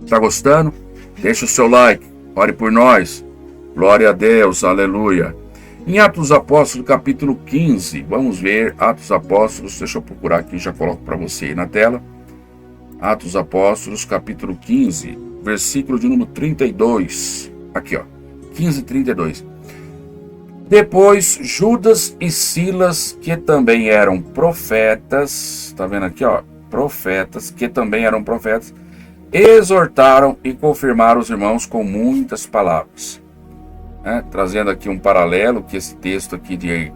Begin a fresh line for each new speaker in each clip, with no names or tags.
Tá gostando? Deixa o seu like, ore por nós. Glória a Deus, aleluia. Em Atos dos Apóstolos, capítulo 15, vamos ver Atos dos Apóstolos, deixa eu procurar aqui, já coloco para você aí na tela. Atos dos Apóstolos, capítulo 15, versículo de número 32. Aqui, ó, 15:32. Depois, Judas e Silas, que também eram profetas, tá vendo aqui, ó, profetas, que também eram profetas, exortaram e confirmaram os irmãos com muitas palavras. Trazendo aqui um paralelo, que esse texto aqui de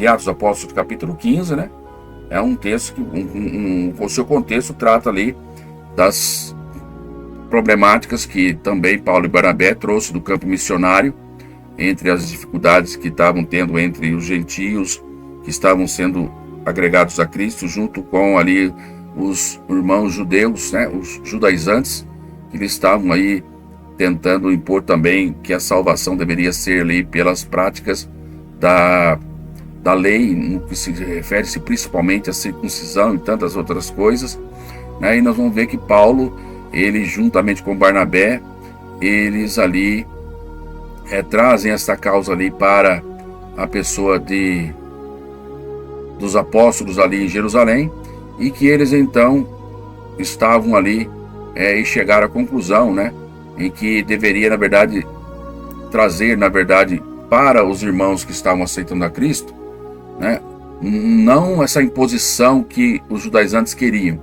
Atos dos Apóstolos, capítulo 15, né? É um texto que, o seu contexto trata ali das problemáticas que também Paulo e Barnabé trouxe do campo missionário, entre as dificuldades que estavam tendo entre os gentios, que estavam sendo agregados a Cristo, junto com ali os irmãos judeus, né? Os judaizantes, que eles estavam aí tentando impor também que a salvação deveria ser ali pelas práticas da lei, no que se refere-se principalmente à circuncisão e tantas outras coisas, né? E nós vamos ver que Paulo, ele juntamente com Barnabé, eles ali trazem esta causa ali para a pessoa dos apóstolos ali em Jerusalém, e que eles então estavam ali e chegaram à conclusão, né, em que deveria, na verdade, trazer, na verdade, para os irmãos que estavam aceitando a Cristo, né, não essa imposição que os judaizantes queriam,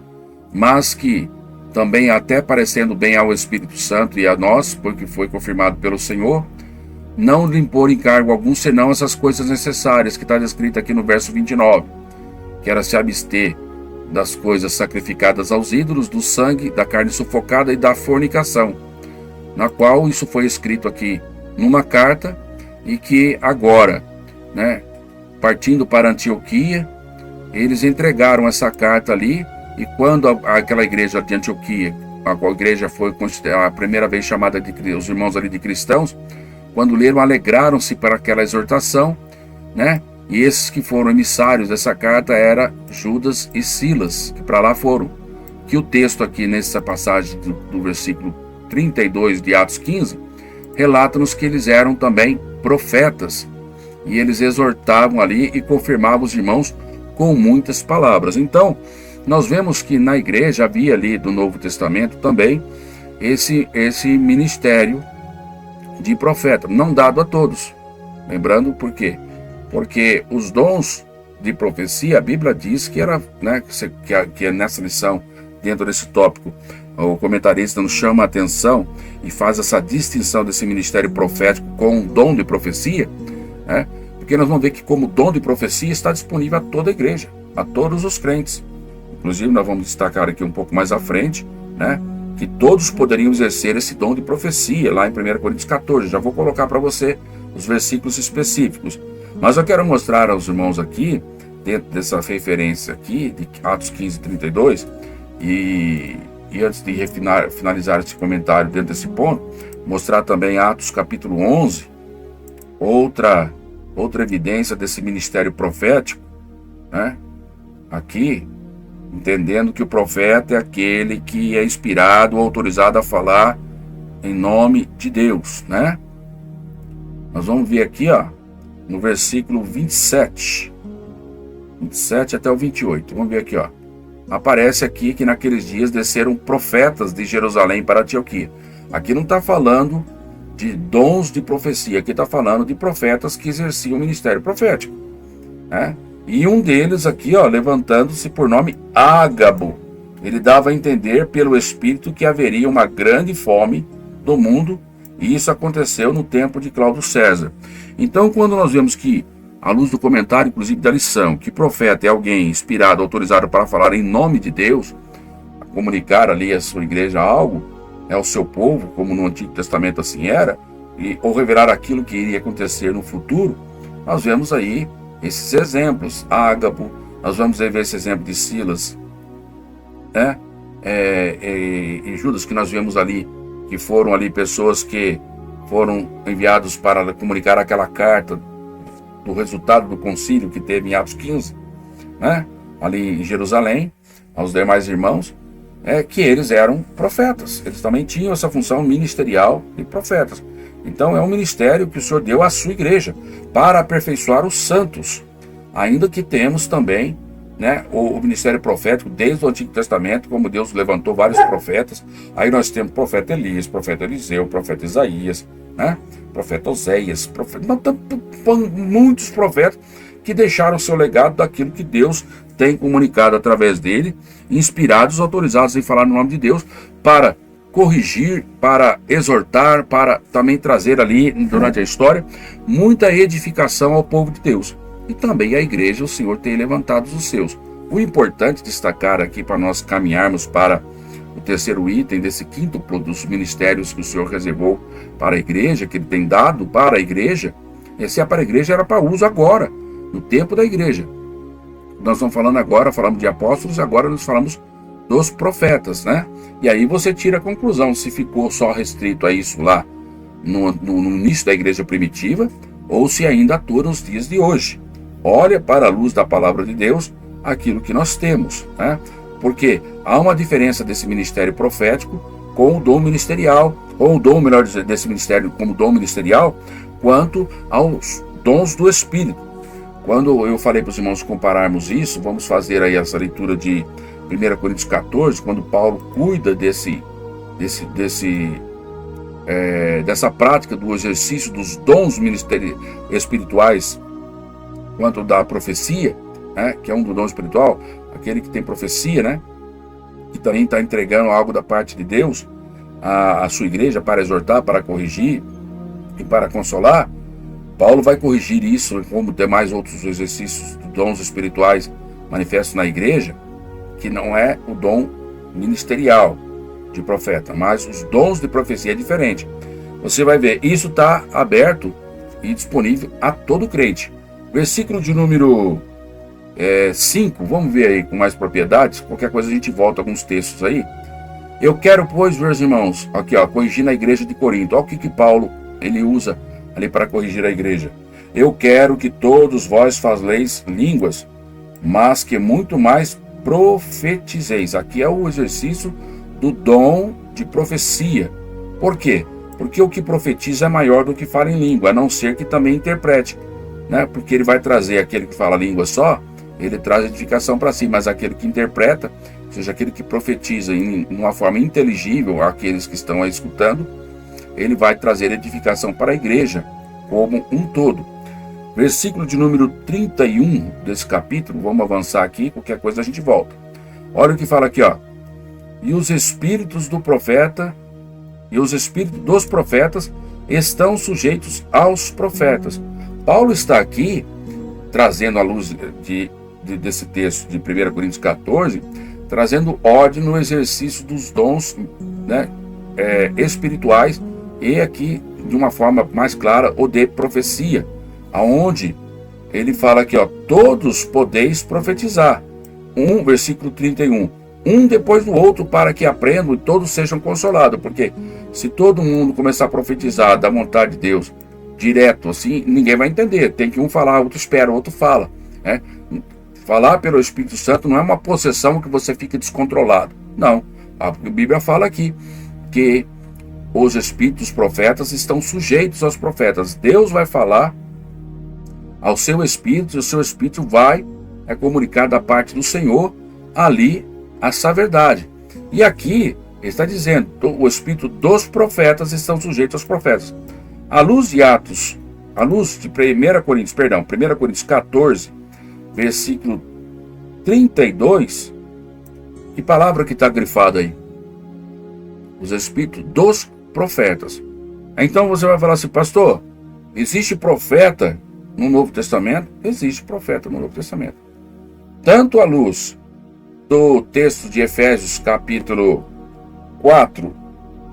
mas que também, até parecendo bem ao Espírito Santo e a nós, porque foi confirmado pelo Senhor, não lhe impor encargo algum, senão essas coisas necessárias, que está descrito aqui no verso 29, que era se abster das coisas sacrificadas aos ídolos, do sangue, da carne sufocada e da fornicação, na qual isso foi escrito aqui numa carta, e que agora, né, partindo para Antioquia, eles entregaram essa carta ali. E quando aquela igreja de Antioquia, a qual igreja foi a primeira vez chamada os irmãos ali de cristãos, quando leram, alegraram-se para aquela exortação, né? E esses que foram emissários dessa carta eram Judas e Silas, que para lá foram. Que o texto aqui, nessa passagem do versículo 32 de Atos 15, relata-nos que eles eram também profetas, e eles exortavam ali e confirmavam os irmãos com muitas palavras. Então, nós vemos que na igreja havia ali do Novo Testamento também esse ministério de profeta, não dado a todos. Lembrando por quê? Porque os dons de profecia, a Bíblia diz que era, né, que nessa lição, dentro desse tópico, o comentarista nos chama a atenção e faz essa distinção desse ministério profético com o dom de profecia, né? Porque nós vamos ver que como dom de profecia está disponível a toda a igreja, a todos os crentes. Inclusive nós vamos destacar aqui um pouco mais à frente, né, que todos poderiam exercer esse dom de profecia, lá em 1 Coríntios 14, já vou colocar para você os versículos específicos. Mas eu quero mostrar aos irmãos aqui, dentro dessa referência aqui, de Atos 15:32, e antes de finalizar esse comentário dentro desse ponto, mostrar também Atos capítulo 11, outra evidência desse ministério profético, né? Aqui, entendendo que o profeta é aquele que é inspirado ou autorizado a falar em nome de Deus, né? Nós vamos ver aqui, ó, no versículo 27 até o 28. Vamos ver aqui, ó. Aparece aqui que naqueles dias desceram profetas de Jerusalém para Antioquia. Aqui não está falando de dons de profecia, aqui está falando de profetas que exerciam o ministério profético, né? E um deles aqui, ó, levantando-se por nome Ágabo, ele dava a entender pelo Espírito que haveria uma grande fome do mundo, e isso aconteceu no tempo de Cláudio César. Então, quando nós vemos que, à luz do comentário, inclusive da lição, que profeta é alguém inspirado, autorizado para falar em nome de Deus, a comunicar ali à sua igreja algo, ao seu povo, como no Antigo Testamento assim era, ou revelar aquilo que iria acontecer no futuro, nós vemos aí esses exemplos. Ágabo, nós vamos ver esse exemplo de Silas, né? E Judas, que nós vemos ali, que foram ali pessoas que foram enviados para comunicar aquela carta do resultado do concílio que teve em Atos 15, né? Ali em Jerusalém, aos demais irmãos. que eles eram profetas. Eles também tinham essa função ministerial de profetas. Então é um ministério que o Senhor deu à sua igreja para aperfeiçoar os santos. Ainda que temos também, né, o ministério profético desde o Antigo Testamento, como Deus levantou vários profetas. Aí nós temos o profeta Elias, o profeta Eliseu, o profeta Isaías, né, o profeta Oséias, muitos profetas que deixaram o seu legado daquilo que Deus tem comunicado através dele, inspirados, autorizados em falar no nome de Deus, para corrigir, para exortar, para também trazer ali, durante a história, muita edificação ao povo de Deus. E também a igreja, o Senhor tem levantado os seus. O importante destacar aqui para nós caminharmos para o terceiro item desse quíntuplo dos ministérios que o Senhor reservou para a igreja, que Ele tem dado para a igreja, se é para a igreja, era para uso agora, no tempo da igreja. Nós estamos falando agora, falamos de apóstolos, agora nós falamos dos profetas, né? E aí você tira a conclusão, se ficou só restrito a isso lá no início da igreja primitiva, ou se ainda atua nos dias de hoje. Olha para a luz da palavra de Deus aquilo que nós temos, né? Porque há uma diferença desse ministério profético com o dom ministerial, ou o dom, melhor dizer, desse ministério como dom ministerial, quanto aos dons do Espírito. Quando eu falei para os irmãos compararmos isso, vamos fazer aí essa leitura de 1 Coríntios 14, quando Paulo cuida dessa prática do exercício dos dons espirituais, quanto da profecia, né, que é um do dom espiritual, aquele que tem profecia, né, que também está entregando algo da parte de Deus à sua igreja para exortar, para corrigir e para consolar. Paulo vai corrigir isso, como demais outros exercícios de dons espirituais manifestos na igreja, que não é o dom ministerial de profeta, mas os dons de profecia é diferente. Você vai ver, isso está aberto e disponível a todo crente. Versículo de número 5, vamos ver aí com mais propriedades, qualquer coisa a gente volta a alguns textos aí. Eu quero, pois, meus irmãos, aqui ó, corrigindo a igreja de Corinto, olha o que Paulo ele usa ali para corrigir a igreja. Eu quero que todos vós faleis línguas, mas que muito mais profetizeis. Aqui é o exercício do dom de profecia. Por quê? Porque o que profetiza é maior do que fala em língua, a não ser que também interprete, né? Porque ele vai trazer aquele que fala língua só, ele traz edificação para si, mas aquele que interpreta, ou seja, aquele que profetiza em uma forma inteligível àqueles que estão aí escutando, ele vai trazer edificação para a igreja como um todo. Versículo de número 31 desse capítulo, vamos avançar aqui, qualquer coisa a gente volta. Olha o que fala aqui, ó. E os espíritos do profeta e os espíritos dos profetas estão sujeitos aos profetas. Paulo está aqui trazendo à luz desse texto de 1 Coríntios 14, trazendo ordem no exercício dos dons, né, espirituais, e aqui de uma forma mais clara o de profecia, aonde ele fala aqui, ó, todos podeis profetizar, versículo 31, um depois do outro, para que aprendam e todos sejam consolados, porque se todo mundo começar a profetizar da vontade de Deus direto assim, ninguém vai entender, tem que um falar, outro espera, outro fala, né? Falar pelo Espírito Santo não é uma possessão que você fica descontrolado, não, a Bíblia fala aqui que os espíritos profetas estão sujeitos aos profetas. Deus vai falar ao seu espírito, e o seu espírito vai comunicar da parte do Senhor ali essa verdade. E aqui ele está dizendo, o espírito dos profetas estão sujeitos aos profetas. À luz de Atos, à luz de 1 Coríntios 14, versículo 32, que palavra que está grifada aí? Os espíritos dos profetas. Então você vai falar assim, pastor, existe profeta no Novo Testamento? Existe profeta no Novo Testamento. Tanto à luz do texto de Efésios capítulo 4,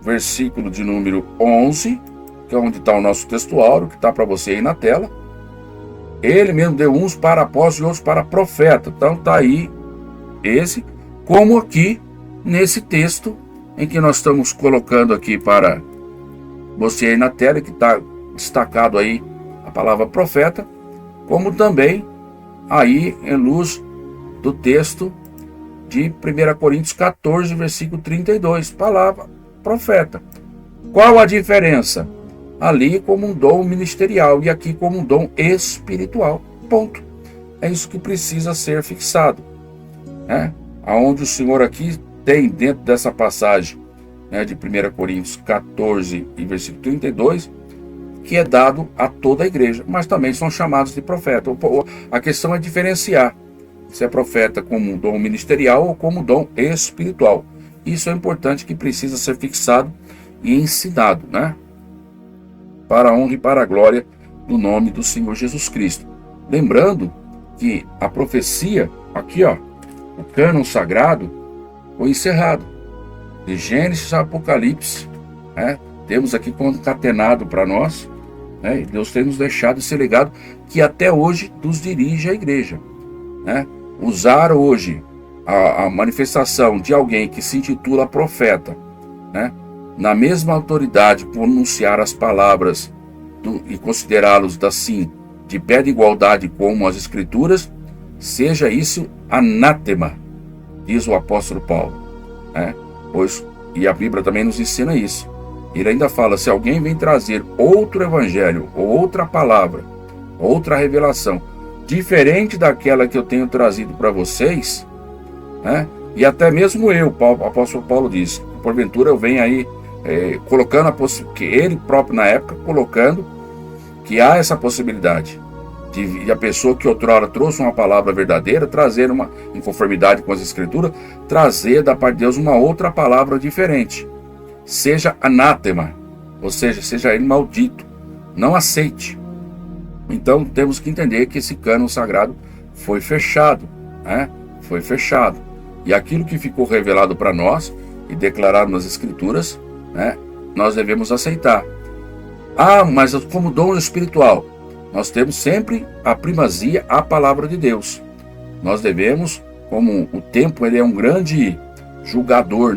versículo de número 11, que é onde está o nosso textuário, que está para você aí na tela. Ele mesmo deu uns para apóstolos e outros para profeta. Então está aí esse, como aqui nesse texto em que nós estamos colocando aqui para você aí na tela, que está destacado aí a palavra profeta, como também aí em luz do texto de 1 Coríntios 14, versículo 32, palavra profeta. Qual a diferença? Ali como um dom ministerial e aqui como um dom espiritual. Ponto. É isso que precisa ser fixado. Aonde o Senhor aqui tem dentro dessa passagem, de 1 Coríntios 14 e versículo 32, que é dado a toda a igreja, mas também são chamados de profeta. A questão é diferenciar se é profeta como um dom ministerial ou como um dom espiritual. Isso é importante, que precisa ser fixado e ensinado, para a honra e para a glória do nome do Senhor Jesus Cristo. Lembrando que a profecia, aqui o cânon sagrado foi encerrado. De Gênesis a Apocalipse, temos aqui concatenado para nós, e Deus tem nos deixado esse legado que até hoje nos dirige à igreja. Usar hoje a manifestação de alguém que se intitula profeta, na mesma autoridade, pronunciar as palavras e considerá-los assim, de pé de igualdade como as Escrituras, seja isso anátema, diz o apóstolo Paulo. E a Bíblia também nos ensina isso. Ele ainda fala: se alguém vem trazer outro evangelho, ou outra palavra, outra revelação, diferente daquela que eu tenho trazido para vocês, e até mesmo eu, o apóstolo Paulo diz, porventura eu venho aí colocando que ele próprio na época, colocando que há essa possibilidade de a pessoa que outrora trouxe uma palavra verdadeira, trazer uma, em conformidade com as Escrituras, trazer da parte de Deus uma outra palavra diferente. Seja anátema, ou seja, seja ele maldito, não aceite. Então temos que entender que esse cânon sagrado foi fechado, foi fechado. E aquilo que ficou revelado para nós e declarado nas Escrituras, nós devemos aceitar. Mas como dom espiritual, nós temos sempre a primazia à palavra de Deus. Nós devemos, como o tempo ele é um grande julgador,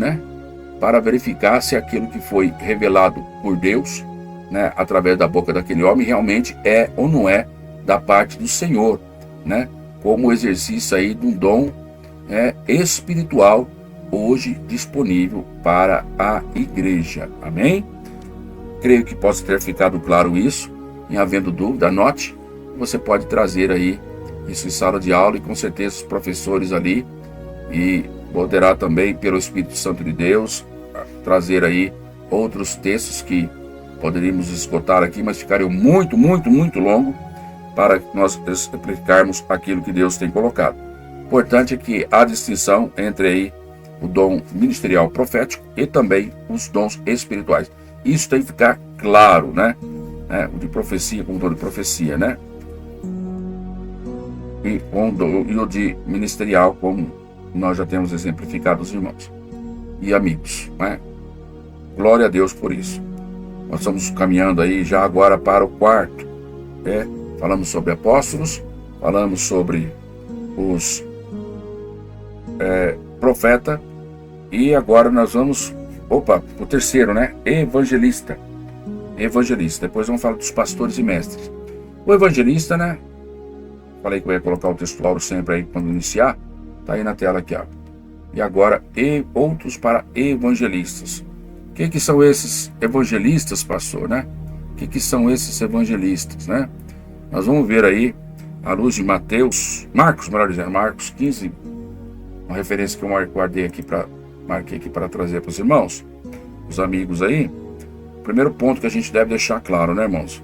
para verificar se aquilo que foi revelado por Deus, através da boca daquele homem, realmente é ou não é da parte do Senhor, como o exercício aí de um dom espiritual hoje disponível para a igreja. Amém? Creio que possa ter ficado claro isso. Em havendo dúvida, anote. Você pode trazer aí isso em sala de aula, e com certeza os professores ali, e poderá também, pelo Espírito Santo de Deus, trazer aí outros textos que poderíamos esgotar aqui, mas ficariam muito, muito, muito longo para nós explicarmos aquilo que Deus tem colocado. Importante é que há distinção entre aí o dom ministerial profético e também os dons espirituais. Isso tem que ficar claro, o de profecia como dom de profecia, e o de ministerial, como nós já temos exemplificado os irmãos e amigos, Glória a Deus por isso. Nós estamos caminhando aí já agora para o quarto. Falamos sobre apóstolos, falamos sobre os profeta, e agora nós vamos o terceiro, evangelista. Depois vamos falar dos pastores e mestres. O evangelista, falei que eu ia colocar o textual sempre aí quando iniciar, tá aí na tela aqui, E agora, outros para evangelistas. O que são esses evangelistas, pastor, O que são esses evangelistas, Nós vamos ver aí, à luz de Marcos 15, uma referência que eu marquei aqui para trazer para os irmãos, os amigos aí. O primeiro ponto que a gente deve deixar claro, irmãos?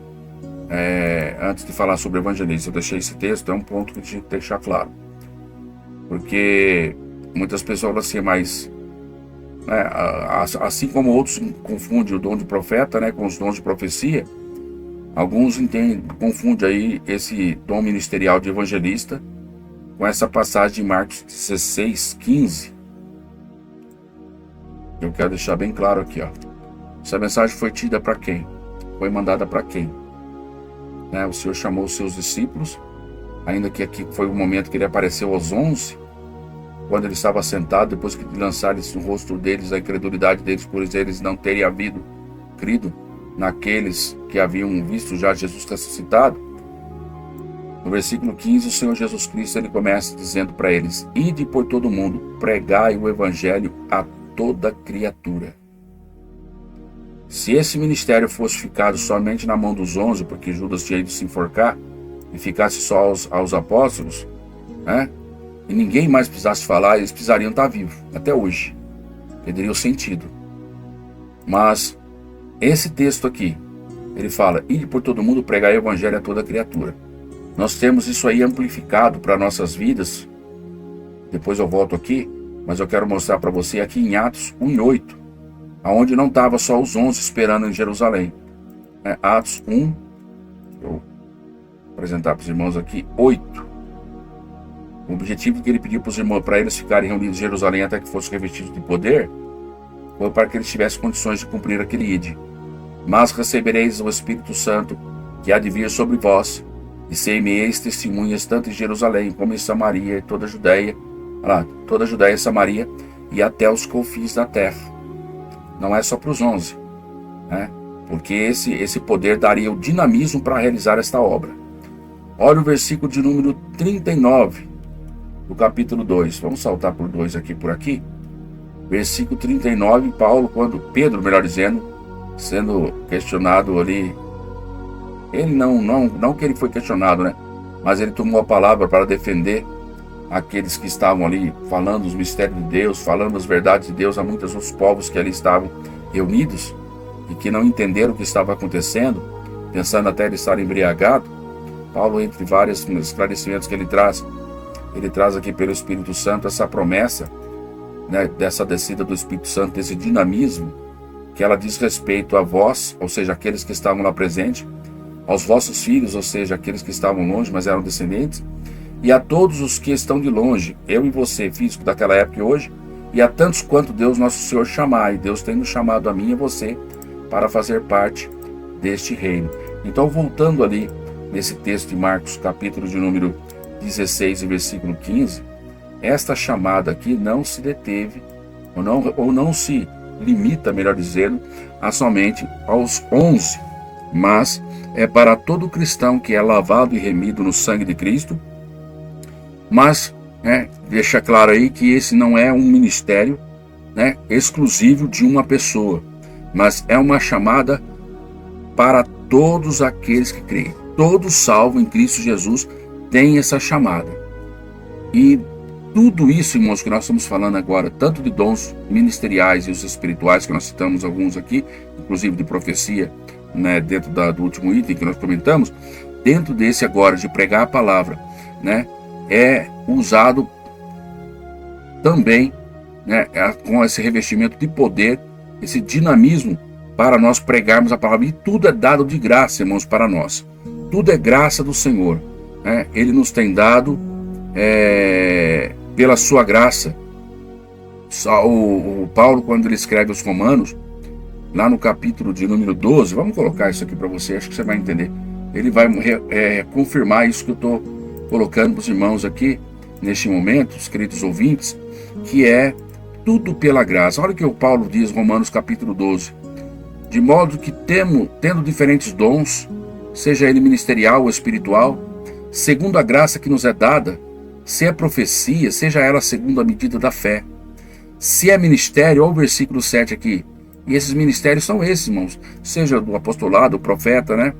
Antes de falar sobre evangelista, eu deixei esse texto, é um ponto que a gente tem que deixar claro. Porque muitas pessoas falam assim, mas assim como outros confundem o dom de profeta, com os dons de profecia, alguns confundem aí esse dom ministerial de evangelista com essa passagem de Marcos 16, 15. Eu quero deixar bem claro aqui, Essa mensagem foi tida para quem? Foi mandada para quem? O Senhor chamou os seus discípulos, ainda que aqui foi o momento que ele apareceu aos 11, quando ele estava sentado, depois que lançaram no rosto deles a incredulidade deles, por eles não terem crido naqueles que haviam visto já Jesus ressuscitado. No versículo 15, o Senhor Jesus Cristo ele começa dizendo para eles: ide por todo mundo, pregai o evangelho a toda criatura. Se esse ministério fosse ficado somente na mão dos 11, porque Judas tinha ido se enforcar, e ficasse só aos apóstolos, né? E ninguém mais precisasse falar, eles precisariam estar vivos, até hoje. Perderia o sentido. Mas esse texto aqui, ele fala: ide por todo mundo, pregai o evangelho a toda criatura. Nós temos isso aí amplificado para nossas vidas. Depois eu volto aqui, mas eu quero mostrar para você aqui em Atos 1:8, aonde não estava só os 11 esperando em Jerusalém. Atos 1, vou apresentar para os irmãos aqui, 8. O objetivo que ele pediu para os irmãos, para eles ficarem reunidos em Jerusalém até que fossem revestidos de poder, foi para que eles tivessem condições de cumprir aquele ide. Mas recebereis o Espírito Santo, que há de vir sobre vós, e ser-me-eis testemunhas tanto em Jerusalém como em Samaria e toda a Judéia, toda a Judéia e Samaria, e até os confins da terra. Não é só para os 11, né? Porque esse poder daria o dinamismo para realizar esta obra. Olha o versículo de número 39 do capítulo 2. Vamos saltar por 2 aqui por aqui. Versículo 39, Pedro, melhor dizendo, sendo questionado ali. Ele não que ele foi questionado, né? Mas ele tomou a palavra para defender aqueles que estavam ali falando os mistérios de Deus, falando as verdades de Deus a muitos outros povos que ali estavam reunidos e que não entenderam o que estava acontecendo, pensando até ele estar embriagado. Paulo, entre vários esclarecimentos que ele traz aqui pelo Espírito Santo essa promessa, né, dessa descida do Espírito Santo, desse dinamismo, que ela diz respeito a vós, ou seja, aqueles que estavam lá presentes, aos vossos filhos, ou seja, aqueles que estavam longe, mas eram descendentes, e a todos os que estão de longe, eu e você, físico daquela época e hoje, e a tantos quanto Deus nosso Senhor chamar, e Deus tem nos chamado a mim e a você para fazer parte deste reino. Então, voltando ali nesse texto de Marcos, capítulo de número 16 e versículo 15, esta chamada aqui não se deteve, ou não se limita, melhor dizendo, a somente aos 11, mas é para todo cristão que é lavado e remido no sangue de Cristo. Mas deixa claro aí que esse não é um ministério, né, exclusivo de uma pessoa, mas é uma chamada para todos aqueles que creem. Todos salvos em Cristo Jesus têm essa chamada. E tudo isso, irmãos, que nós estamos falando agora, tanto de dons ministeriais e os espirituais, que nós citamos alguns aqui, inclusive de profecia, né, dentro do último item que nós comentamos, dentro desse agora de pregar a palavra, né, é usado também, né, com esse revestimento de poder, esse dinamismo para nós pregarmos a palavra. E tudo é dado de graça, irmãos, para nós. Tudo é graça do Senhor, né? Ele nos tem dado pela sua graça. O Paulo, quando ele escreve aos Romanos, lá no capítulo de número 12, vamos colocar isso aqui para você, acho que você vai entender. Ele vai confirmar isso que eu estou colocando para os irmãos aqui, neste momento, os queridos ouvintes, que é tudo pela graça. Olha o que o Paulo diz, Romanos capítulo 12. De modo que tendo diferentes dons, seja ele ministerial ou espiritual, segundo a graça que nos é dada, se é profecia, seja ela segundo a medida da fé. Se é ministério, olha o versículo 7 aqui, e esses ministérios são esses, irmãos, seja do apostolado, o profeta, né,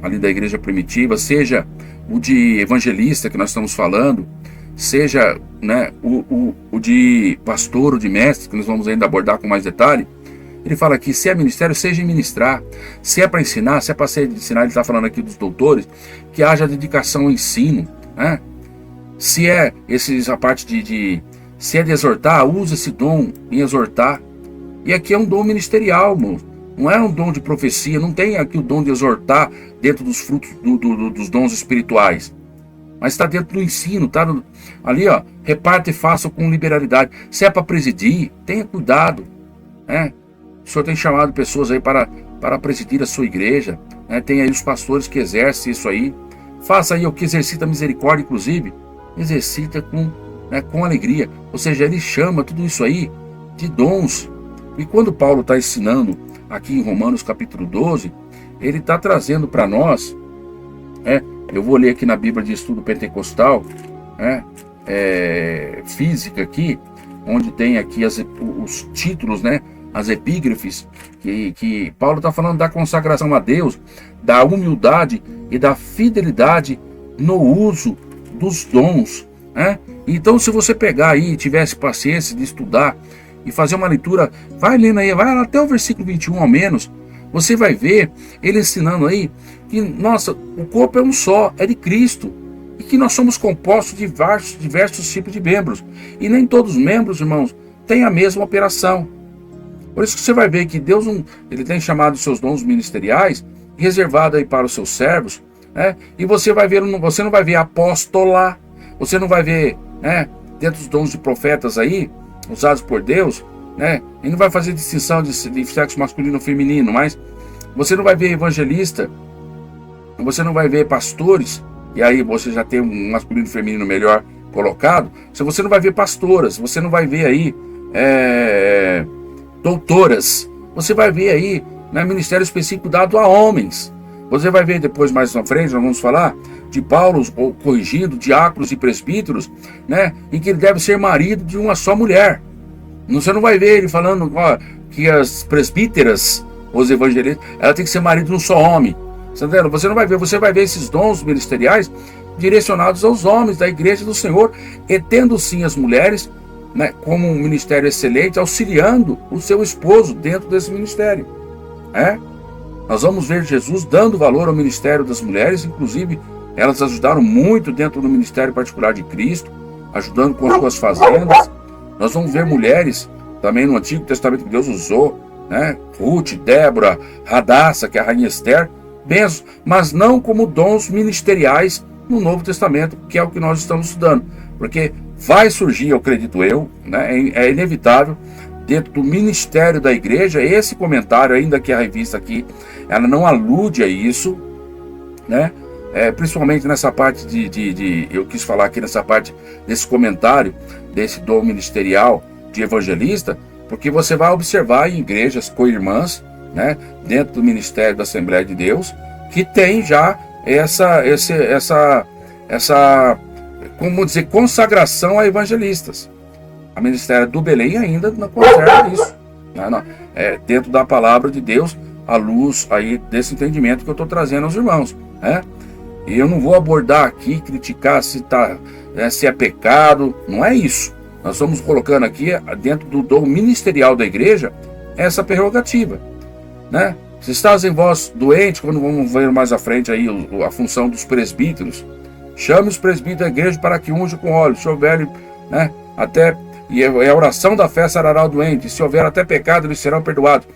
ali da igreja primitiva, seja o de evangelista que nós estamos falando, seja, né, o de pastor, o de mestre, que nós vamos ainda abordar com mais detalhe. Ele fala aqui, se é ministério, seja em ministrar, se é para ensinar, se é para ser ensinar, ele está falando aqui dos doutores, que haja dedicação ao ensino, né? Se é a parte se é de exortar, use esse dom em exortar. E aqui é um dom ministerial, irmão. Não é um dom de profecia, não tem aqui o dom de exortar dentro dos frutos dos dons espirituais. Mas está dentro do ensino, está ali, ó, reparta e faça com liberalidade. Se é para presidir, tenha cuidado, né? O Senhor tem chamado pessoas aí para presidir a sua igreja, né? Tem aí os pastores que exercem isso aí. Faça aí o que exercita a misericórdia, inclusive, exercita com alegria. Ou seja, ele chama tudo isso aí de dons. E quando Paulo está ensinando aqui em Romanos capítulo 12, ele está trazendo para nós Eu vou ler aqui na Bíblia de Estudo Pentecostal, né, física aqui, onde tem aqui os títulos, né, as epígrafes, que Paulo está falando da consagração a Deus, da humildade e da fidelidade no uso dos dons, né? Então, se você pegar aí e tivesse paciência de estudar e fazer uma leitura, vai lendo aí, vai até o versículo 21 ao menos, você vai ver ele ensinando aí que, nossa, o corpo é um só, é de Cristo, e que nós somos compostos de diversos tipos de membros, e nem todos os membros, irmãos, têm a mesma operação. Por isso que você vai ver que Deus ele tem chamado os seus dons ministeriais, reservado aí para os seus servos, né? E você não vai ver apóstola, você não vai ver, né, dentro dos dons de profetas aí, usados por Deus, né? E não vai fazer distinção de sexo masculino ou feminino, mas você não vai ver evangelista, você não vai ver pastores, e aí você já tem um masculino e feminino melhor colocado, você não vai ver pastoras, você não vai ver aí doutoras, você vai ver aí, né, ministério específico dado a homens. Você vai ver depois, mais na frente, nós vamos falar de Paulo corrigindo diáconos e presbíteros, né, em que ele deve ser marido de uma só mulher. Você não vai ver ele falando que as presbíteras, os evangelistas, ela tem que ser marido de um só homem. Você não vai ver, você vai ver esses dons ministeriais direcionados aos homens da igreja do Senhor, e tendo sim as mulheres, né, como um ministério excelente, auxiliando o seu esposo dentro desse ministério. Nós vamos ver Jesus dando valor ao ministério das mulheres, inclusive elas ajudaram muito dentro do ministério particular de Cristo, ajudando com as suas fazendas. Nós vamos ver mulheres também no Antigo Testamento que Deus usou, né? Ruth, Débora, Radassa, que é a rainha Esther, bênçãos, mas não como dons ministeriais no Novo Testamento, que é o que nós estamos estudando, porque vai surgir, eu acredito eu, né, é inevitável, dentro do ministério da igreja, esse comentário, ainda que a revista aqui, ela não alude a isso, né, principalmente nessa parte eu quis falar aqui nessa parte desse comentário, desse dom ministerial de evangelista, porque você vai observar em igrejas co-irmãs, né, dentro do ministério da Assembleia de Deus, que tem já essa como dizer, consagração a evangelistas. A ministério do Belém ainda não conserva isso, não. Dentro da palavra de Deus, à luz aí desse entendimento que eu estou trazendo aos irmãos, né? E eu não vou abordar aqui, criticar se é pecado, não é isso. Nós estamos colocando aqui, dentro do dom ministerial da igreja, essa prerrogativa, né? Se estás em vós doente, quando vamos ver mais à frente aí a função dos presbíteros, chame os presbíteros da igreja para que unja com óleo, se houver, né, e a oração da fé sarará o doente, se houver até pecado, eles serão perdoados.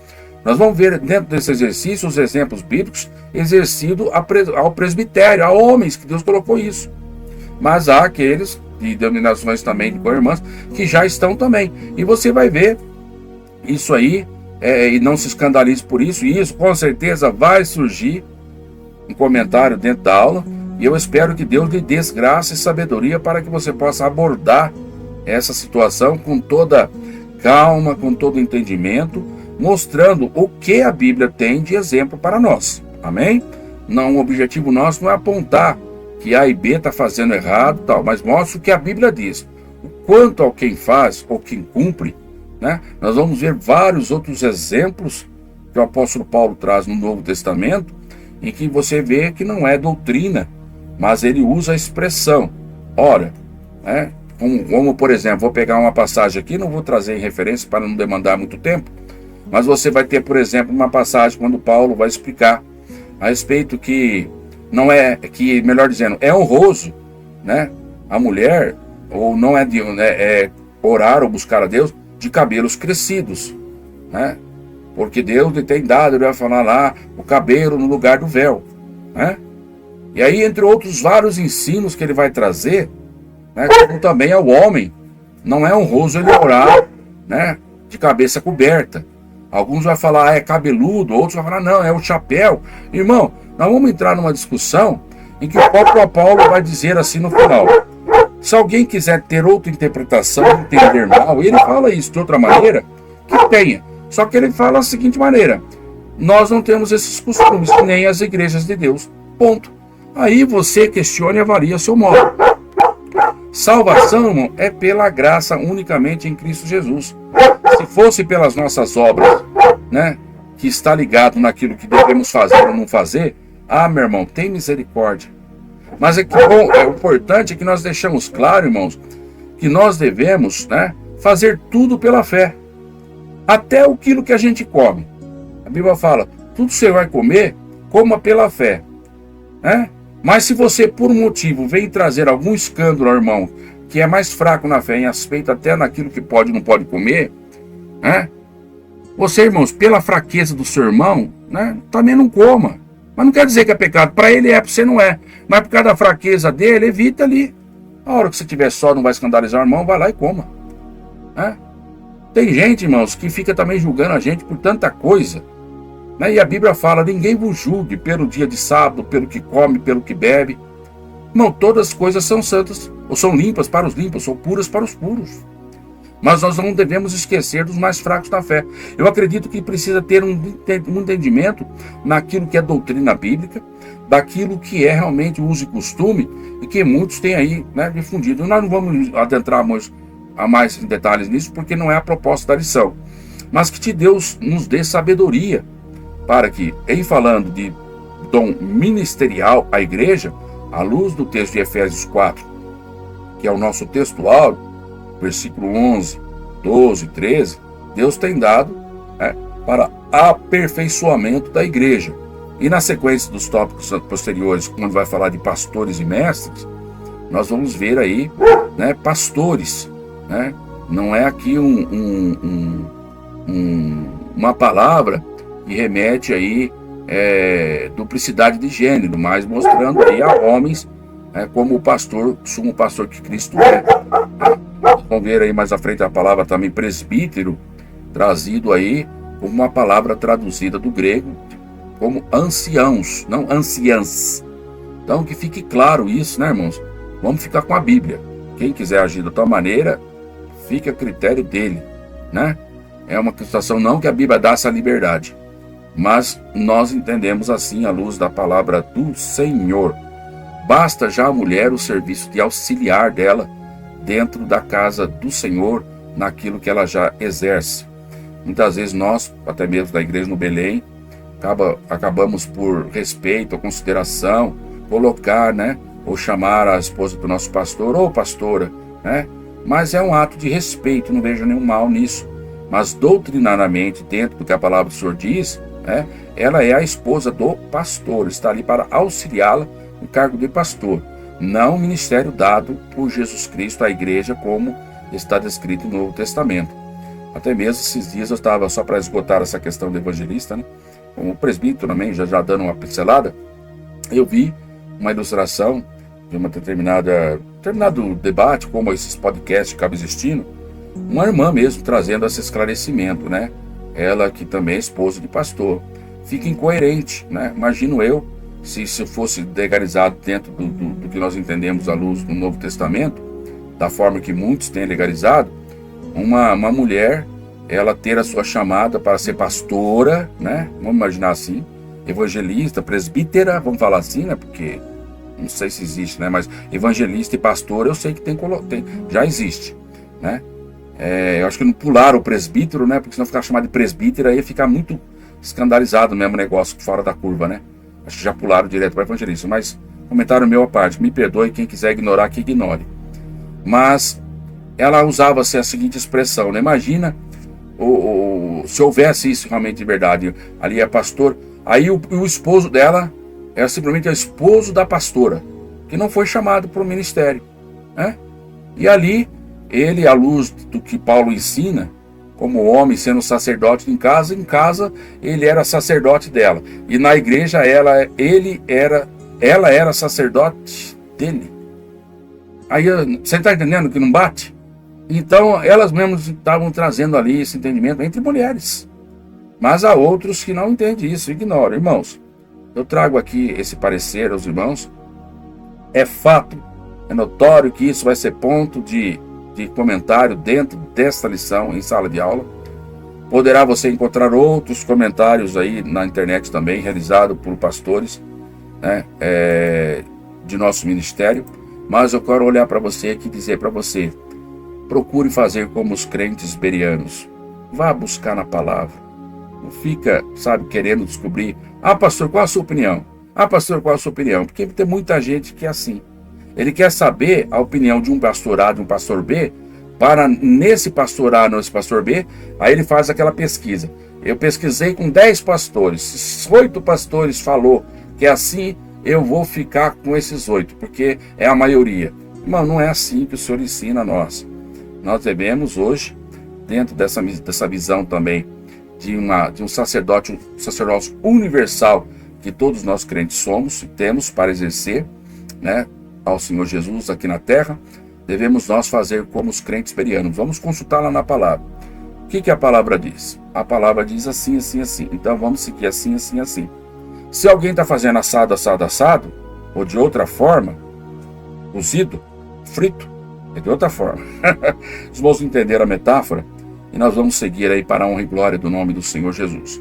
Nós vamos ver dentro desse exercício os exemplos bíblicos exercidos ao presbitério, a homens, que Deus colocou isso. Mas há aqueles de denominações também de co-irmãs que já estão também. E você vai ver isso aí, e não se escandalize por isso, e isso com certeza vai surgir um comentário dentro da aula, e eu espero que Deus lhe dê graça e sabedoria para que você possa abordar essa situação com toda calma, com todo entendimento, mostrando o que a Bíblia tem de exemplo para nós. Amém? Não, o objetivo nosso não é apontar que A e B está fazendo errado, tal, mas mostra o que a Bíblia diz. Quanto ao quem faz ou quem cumpre, né, nós vamos ver vários outros exemplos que o apóstolo Paulo traz no Novo Testamento, em que você vê que não é doutrina, mas ele usa a expressão. Ora, né, como por exemplo, vou pegar uma passagem aqui, não vou trazer em referência para não demandar muito tempo, mas você vai ter, por exemplo, uma passagem quando Paulo vai explicar a respeito que não é, que melhor dizendo, é honroso, né, a mulher, ou não é orar ou buscar a Deus de cabelos crescidos, né, porque Deus lhe tem dado, ele vai falar lá, o cabelo no lugar do véu, né, e aí entre outros vários ensinos que ele vai trazer, né, como também ao homem, não é honroso ele orar, né, de cabeça coberta. Alguns vão falar, é cabeludo, outros vão falar, não, é o chapéu. Irmão, nós vamos entrar numa discussão em que o próprio Paulo vai dizer assim no final. Se alguém quiser ter outra interpretação, entender mal, e ele fala isso de outra maneira, que tenha. Só que ele fala da seguinte maneira, nós não temos esses costumes, nem as igrejas de Deus. Ponto. Aí você questiona e avalia seu modo. Salvação, irmão, é pela graça unicamente em Cristo Jesus. Se fosse pelas nossas obras, né, que está ligado naquilo que devemos fazer ou não fazer, meu irmão, tem misericórdia. Mas o importante é que nós deixamos claro, irmãos, que nós devemos, né, fazer tudo pela fé. Até aquilo que a gente come. A Bíblia fala, tudo que você vai comer, coma pela fé. Né? Mas se você, por um motivo, vem trazer algum escândalo, irmão, que é mais fraco na fé, em respeito até naquilo que pode e não pode comer, né? Você, irmãos, pela fraqueza do seu irmão, né, também não coma. Mas não quer dizer que é pecado. Para ele é, para você não é. Mas por causa da fraqueza dele, evita ali. A hora que você estiver só, não vai escandalizar o irmão, vai lá e coma. Né? Tem gente, irmãos, que fica também julgando a gente por tanta coisa. Né? E a Bíblia fala, ninguém vos julgue pelo dia de sábado, pelo que come, pelo que bebe. Irmão, todas as coisas são santas, ou são limpas para os limpos, ou puras para os puros. Mas nós não devemos esquecer dos mais fracos da fé. Eu acredito que precisa ter um entendimento naquilo que é doutrina bíblica, daquilo que é realmente uso e costume, e que muitos têm aí, né, difundido. Nós não vamos adentrar a mais detalhes nisso, porque não é a proposta da lição. Mas que Deus nos dê sabedoria, para que, em falando de dom ministerial à igreja, à luz do texto de Efésios 4, que é o nosso texto áureo, versículo 11, 12, 13, Deus tem dado, né, para aperfeiçoamento da igreja. E na sequência dos tópicos posteriores, quando vai falar de pastores e mestres, nós vamos ver aí, né, pastores. Né? Não é aqui uma palavra que remete aí duplicidade de gênero, mas mostrando aí a homens como o pastor, sumo pastor que Cristo é. Vamos ver aí mais à frente a palavra também presbítero, trazido aí como uma palavra traduzida do grego como anciãos, não anciãs. Então que fique claro isso, né, irmãos? Vamos ficar com a Bíblia. Quem quiser agir da tua maneira, fica a critério dele, né? É uma situação não que a Bíblia dá essa liberdade, mas nós entendemos assim à luz da palavra do Senhor. Basta já a mulher o serviço de auxiliar dela dentro da casa do Senhor, naquilo que ela já exerce. Muitas vezes nós, até mesmo da igreja no Belém, acabamos por respeito ou consideração, colocar, né, ou chamar a esposa do nosso pastor ou pastora, né? Mas é um ato de respeito, não vejo nenhum mal nisso. Mas doutrinariamente, dentro do que a palavra do Senhor diz, né, ela é a esposa do pastor, está ali para auxiliá-la no cargo de pastor, não o ministério dado por Jesus Cristo à igreja, como está descrito no Novo Testamento. Até mesmo esses dias eu estava, só para esgotar essa questão do evangelista, né, como presbítero também, já dando uma pincelada, eu vi uma ilustração de uma determinado debate, como esses podcasts que acabam existindo, uma irmã mesmo trazendo esse esclarecimento, né? Ela que também é esposa de pastor. Fica incoerente, né? Imagino eu, se isso fosse legalizado dentro do que nós entendemos à luz do Novo Testamento, da forma que muitos têm legalizado, uma mulher, ela ter a sua chamada para ser pastora, né? Vamos imaginar assim, evangelista, presbítera, vamos falar assim, né? Porque não sei se existe, né? Mas evangelista e pastor eu sei que já existe, né? Eu acho que não pularam o presbítero, né? Porque senão ficar chamado de presbítero aí ia ficar muito escandalizado o mesmo negócio fora da curva, né? Acho que já pularam direto para evangelista. Mas comentário meu à parte, me perdoe, quem quiser ignorar que ignore. Mas ela usava-se a seguinte expressão, né? Imagina se houvesse isso realmente de verdade, ali é pastor, aí o esposo dela é simplesmente o esposo da pastora, que não foi chamado para o ministério, né? E ali, ele, à luz do que Paulo ensina, como homem sendo sacerdote em casa ele era sacerdote dela, e na igreja ela era sacerdote dele. Aí, você está entendendo que não bate? Então, elas mesmas estavam trazendo ali esse entendimento entre mulheres, mas há outros que não entendem isso, ignoram. Irmãos, eu trago aqui esse parecer aos irmãos. É fato, é notório que isso vai ser ponto de comentário dentro desta lição em sala de aula. Poderá você encontrar outros comentários aí na internet também, realizado por pastores, né, de nosso ministério, mas eu quero olhar para você aqui e dizer para você: procure fazer como os crentes bereanos. Vá buscar na palavra. Não fica, sabe, querendo descobrir. Ah, pastor, qual a sua opinião? Ah, pastor, qual a sua opinião? Porque tem muita gente que é assim. Ele quer saber a opinião de um pastor A, de um pastor B, para nesse pastor A, nesse pastor B, aí ele faz aquela pesquisa. Eu pesquisei com 10 pastores. Se 8 pastores falou que é assim, eu vou ficar com esses 8, porque é a maioria. Irmão, não é assim que o Senhor ensina a nós. Nós devemos hoje, dentro dessa visão também de um sacerdócio universal que todos nós crentes somos e temos para exercer, né, ao Senhor Jesus aqui na terra, devemos nós fazer como os crentes bereanos. Vamos consultar lá na palavra. O que a palavra diz? A palavra diz assim, assim, assim. Então vamos seguir assim, assim, assim. Se alguém está fazendo assado, assado, assado, ou de outra forma, cozido, frito, é de outra forma. Os irmãos entenderam a metáfora e nós vamos seguir aí para a honra e glória do nome do Senhor Jesus.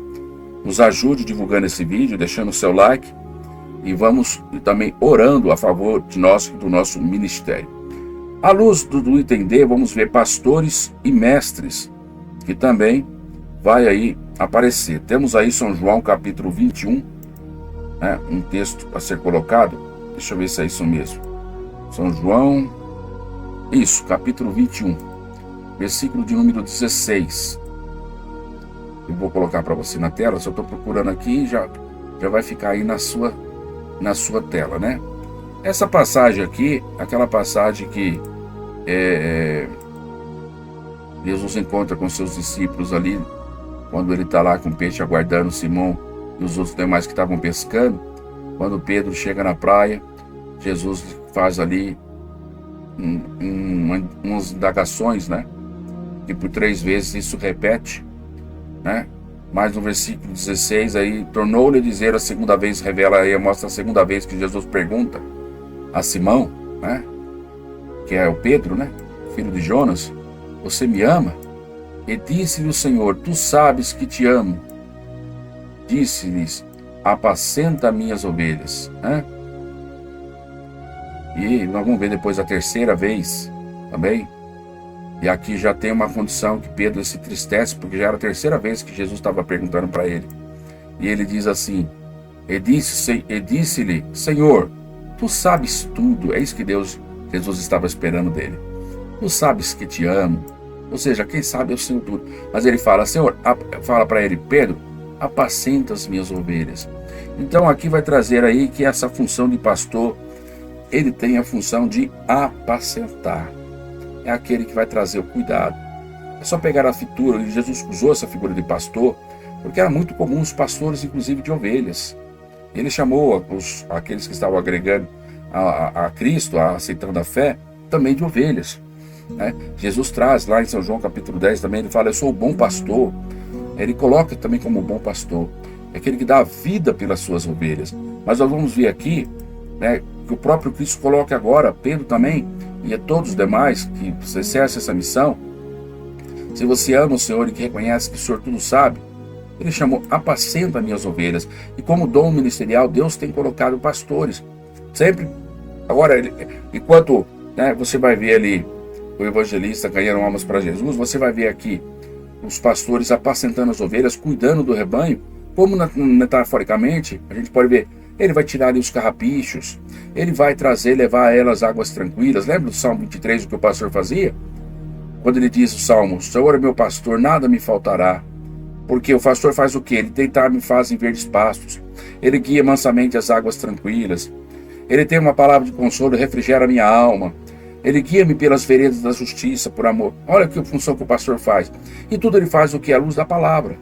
Nos ajude divulgando esse vídeo, deixando o seu like e vamos também orando a favor de nós e do nosso ministério. À luz do entender, vamos ver pastores e mestres, que também vai aí aparecer. Temos aí São João capítulo 21, né, um texto a ser colocado. Deixa eu ver se é isso mesmo. São João, isso, capítulo 21, versículo de número 16. Eu vou colocar para você na tela, se eu estou procurando aqui, já vai ficar aí na sua tela, né? Essa passagem aqui, aquela passagem que Jesus encontra com seus discípulos ali, quando ele está lá com o peixe aguardando Simão e os outros demais que estavam pescando. Quando Pedro chega na praia, Jesus faz ali umas indagações, né? E por 3 vezes isso repete, né? Mas no versículo 16 aí, tornou-lhe a dizer a segunda vez, revela aí, mostra a segunda vez que Jesus pergunta a Simão, né? Que é o Pedro, né? Filho de Jonas: você me ama? E disse-lhe o Senhor: tu sabes que te amo. Disse-lhes: apacenta minhas ovelhas, né? E nós vamos ver depois a terceira vez também. E aqui já tem uma condição que Pedro se entristece, porque já era a terceira vez que Jesus estava perguntando para ele. E ele diz assim: e disse-lhe: Senhor, tu sabes tudo. É isso que Jesus estava esperando dele. Tu sabes que te amo. Ou seja, quem sabe é o Senhor tudo. Mas ele fala: Senhor, fala para ele: Pedro, apacenta as minhas ovelhas. Então aqui vai trazer aí que essa função de pastor, ele tem a função de apacentar. É aquele que vai trazer o cuidado. É só pegar a figura, e Jesus usou essa figura de pastor, porque era muito comum os pastores, inclusive de ovelhas. Ele chamou aqueles que estavam agregando a Cristo, aceitando a fé, também de ovelhas, né? Jesus traz lá em São João capítulo 10 também, ele fala: eu sou o bom pastor. Ele coloca também como bom pastor. É aquele que dá a vida pelas suas ovelhas. Mas nós vamos ver aqui, né, que o próprio Cristo coloca agora, Pedro também, e a todos os demais que exercem essa missão. Se você ama o Senhor e que reconhece que o Senhor tudo sabe, ele chamou: apacenta minhas ovelhas. E como dom ministerial, Deus tem colocado pastores. Sempre. Agora, enquanto, né, você vai ver ali o evangelista ganhando almas para Jesus, você vai ver aqui os pastores apacentando as ovelhas, cuidando do rebanho. Como metaforicamente, a gente pode ver, ele vai tirar ali os carrapichos, ele vai levar a elas águas tranquilas. Lembra do Salmo 23, o que o pastor fazia? Quando ele diz o Salmo: Senhor é meu pastor, nada me faltará. Porque o pastor faz o quê? Ele deitar-me faz em verdes pastos. Ele guia mansamente as águas tranquilas. Ele tem uma palavra de consolo, refrigera a minha alma. Ele guia-me pelas veredas da justiça, por amor. Olha que função que o pastor faz. E tudo ele faz o quê? A luz da palavra.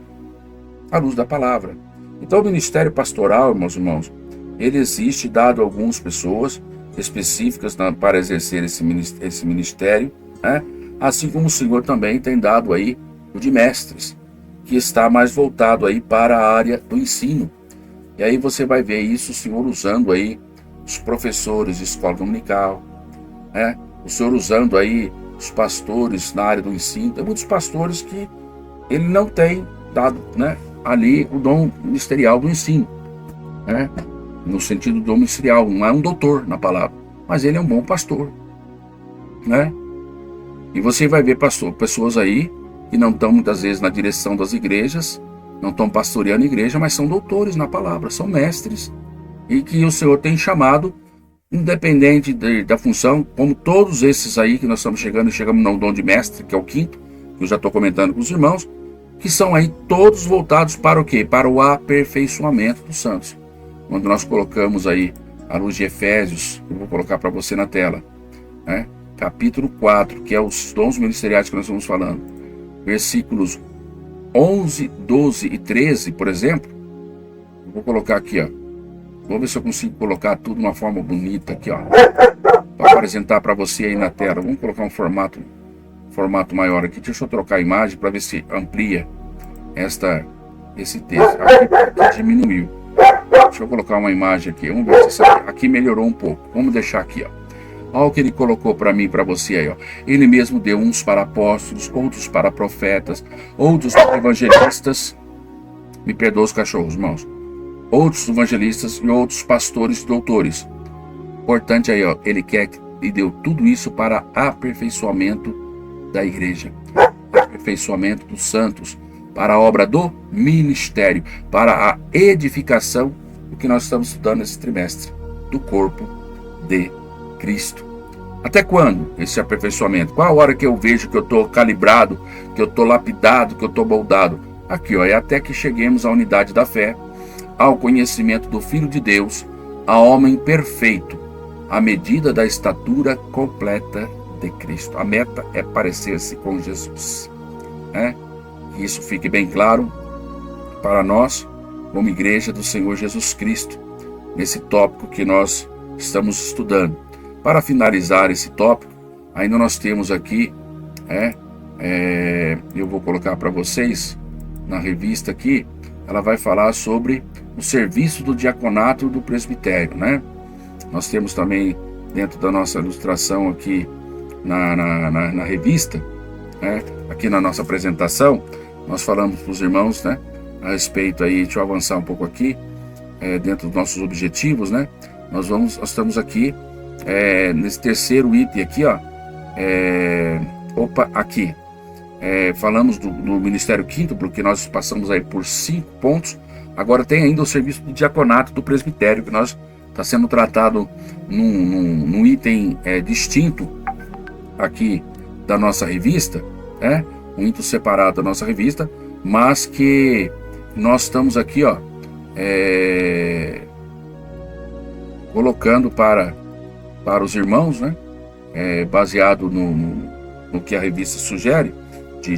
A luz da palavra. Então o ministério pastoral, meus irmãos, ele existe dado a algumas pessoas específicas para exercer esse ministério, né? Assim como o Senhor também tem dado aí o de mestres, que está mais voltado aí para a área do ensino. E aí você vai ver isso, o Senhor usando aí os professores de escola dominical, né? O Senhor usando aí os pastores na área do ensino. Tem muitos pastores que ele não tem dado, né, ali o dom ministerial do ensino, né? no sentido domiciliar, não é um doutor na palavra, mas ele é um bom pastor, né? E você vai ver pessoas aí que não estão muitas vezes na direção das igrejas, não estão pastoreando a igreja, mas são doutores na palavra, são mestres, e que o Senhor tem chamado, independente da função, como todos esses aí que nós estamos chegamos no dom de mestre, que é o quinto, que eu já estou comentando com os irmãos, que são aí todos voltados para o quê? Para o aperfeiçoamento dos santos. Quando nós colocamos aí a luz de Efésios, eu vou colocar para você na tela, né? Capítulo 4, que é os dons ministeriais que nós estamos falando, versículos 11, 12 e 13, por exemplo, eu vou colocar aqui, ó. Vou ver se eu consigo colocar tudo de uma forma bonita aqui, ó, para apresentar para você aí na tela. Vamos colocar um formato maior aqui. Deixa eu trocar a imagem para ver se amplia esse texto. Aqui diminuiu. Deixa eu colocar uma imagem aqui. Vamos ver se aqui melhorou um pouco. Vamos deixar aqui, ó. Olha o que ele colocou para mim e para você aí, ó. Ele mesmo deu uns para apóstolos, outros para profetas, outros para evangelistas. Me perdoa os cachorros, irmãos. Outros evangelistas e outros pastores e doutores. Importante aí, ó. Ele quer e deu tudo isso para aperfeiçoamento da igreja, aperfeiçoamento dos santos, para a obra do ministério, para a edificação do que nós estamos estudando nesse trimestre, do corpo de Cristo. Até quando esse aperfeiçoamento? Qual a hora que eu vejo que eu estou calibrado, que eu estou lapidado, que eu estou moldado? Aqui, ó, é até que cheguemos à unidade da fé, ao conhecimento do Filho de Deus, a homem perfeito, à medida da estatura completa de Cristo. A meta é parecer-se com Jesus, né? Que isso fique bem claro para nós, como igreja do Senhor Jesus Cristo, nesse tópico que nós estamos estudando. Para finalizar esse tópico, ainda nós temos aqui, eu vou colocar para vocês na revista aqui, ela vai falar sobre o serviço do diaconato do presbitério, né? Nós temos também dentro da nossa ilustração aqui na revista, né? Aqui na nossa apresentação, nós falamos para os irmãos, né, a respeito aí, deixa eu avançar um pouco aqui, dentro dos nossos objetivos, né? Nós estamos aqui nesse terceiro item aqui, ó, aqui. Falamos do Ministério Quinto, porque nós passamos aí por 5 pontos. Agora tem ainda o serviço do diaconato do presbitério, que nós está sendo tratado num item distinto aqui da nossa revista, um item separado da nossa revista, mas que nós estamos aqui, ó, colocando para os irmãos, né, baseado no que a revista sugere, de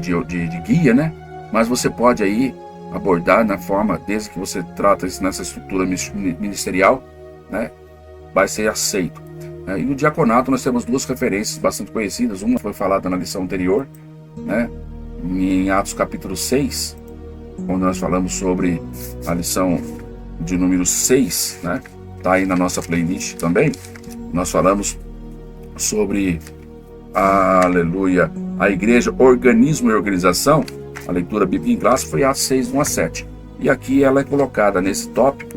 guia, né? Mas você pode aí abordar na forma, desde que você trata isso nessa estrutura ministerial, né? Vai ser aceito. E no diaconato nós temos 2 referências bastante conhecidas. Uma foi falada na lição anterior, né? Em Atos capítulo 6, quando nós falamos sobre a lição de número 6, né? Tá aí na nossa playlist também. Nós falamos sobre aleluia, a igreja, organismo e organização. A leitura bíblica em classe foi Atos 6, 1 a 7. E aqui ela é colocada nesse tópico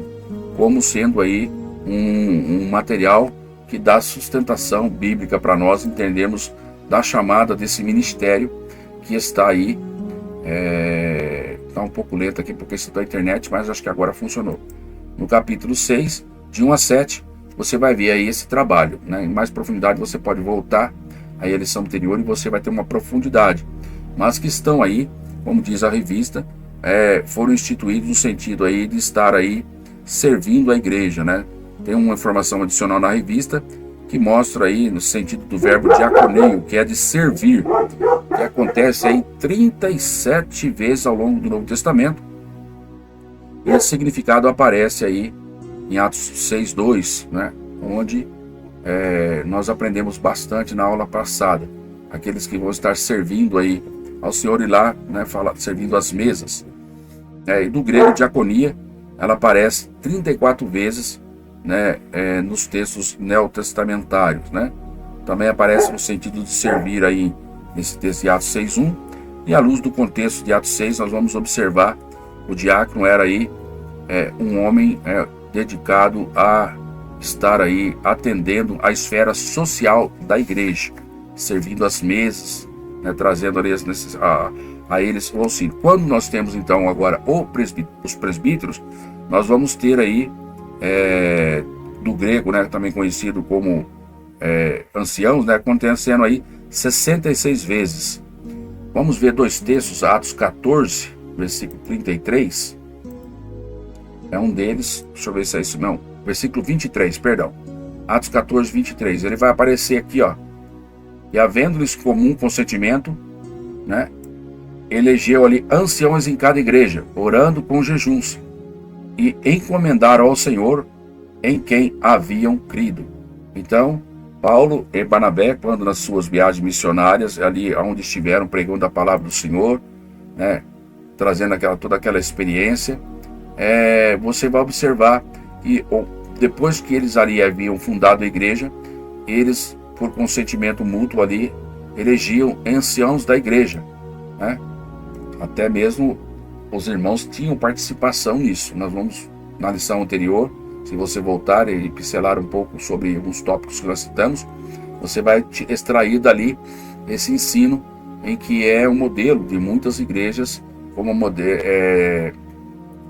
como sendo aí um material que dá sustentação bíblica para nós entendermos da chamada desse ministério que está aí. Está um pouco lento aqui porque isso é da internet, mas acho que agora funcionou. No capítulo 6, de 1 a 7, você vai ver aí esse trabalho, né? Em mais profundidade você pode voltar aí a lição anterior e você vai ter uma profundidade. Mas que estão aí, como diz a revista, foram instituídos no sentido aí de estar aí servindo a igreja, né? Tem uma informação adicional na revista que mostra aí no sentido do verbo diaconeio, que é de servir, que acontece aí 37 vezes ao longo do Novo Testamento. E esse significado aparece aí em Atos 6:2, né? Onde nós aprendemos bastante na aula passada. Aqueles que vão estar servindo aí ao Senhor e lá, né, servindo as mesas. E do grego diaconia, ela aparece 34 vezes, né, nos textos neotestamentários, né? Também aparece no sentido de servir aí nesse texto de Atos 6:1. E à luz do contexto de Atos 6, nós vamos observar o diácono era aí um homem dedicado a estar aí atendendo a esfera social da igreja, servindo as mesas, né, trazendo ali a eles o auxílio. Quando nós temos então agora os presbíteros, nós vamos ter aí, do grego, né, também conhecido como anciãos, né, acontecendo aí 66 vezes. Vamos ver dois textos, Atos 14, versículo 33. É um deles, deixa eu ver se é isso, não. Versículo 23, perdão. Atos 14, 23. Ele vai aparecer aqui, ó. E havendo-lhes comum consentimento, né, elegeu ali anciãos em cada igreja, orando com jejuns, e encomendaram ao Senhor em quem haviam crido. Então, Paulo e Barnabé, quando nas suas viagens missionárias, ali onde estiveram pregando a palavra do Senhor, né, trazendo toda aquela experiência, você vai observar que depois que eles ali haviam fundado a igreja, eles, por consentimento mútuo ali, elegiam anciãos da igreja, né? Até mesmo os irmãos tinham participação nisso. Nós vamos, na lição anterior, se você voltar e pincelar um pouco sobre alguns tópicos que nós citamos, você vai extrair dali esse ensino em que é um modelo de muitas igrejas, como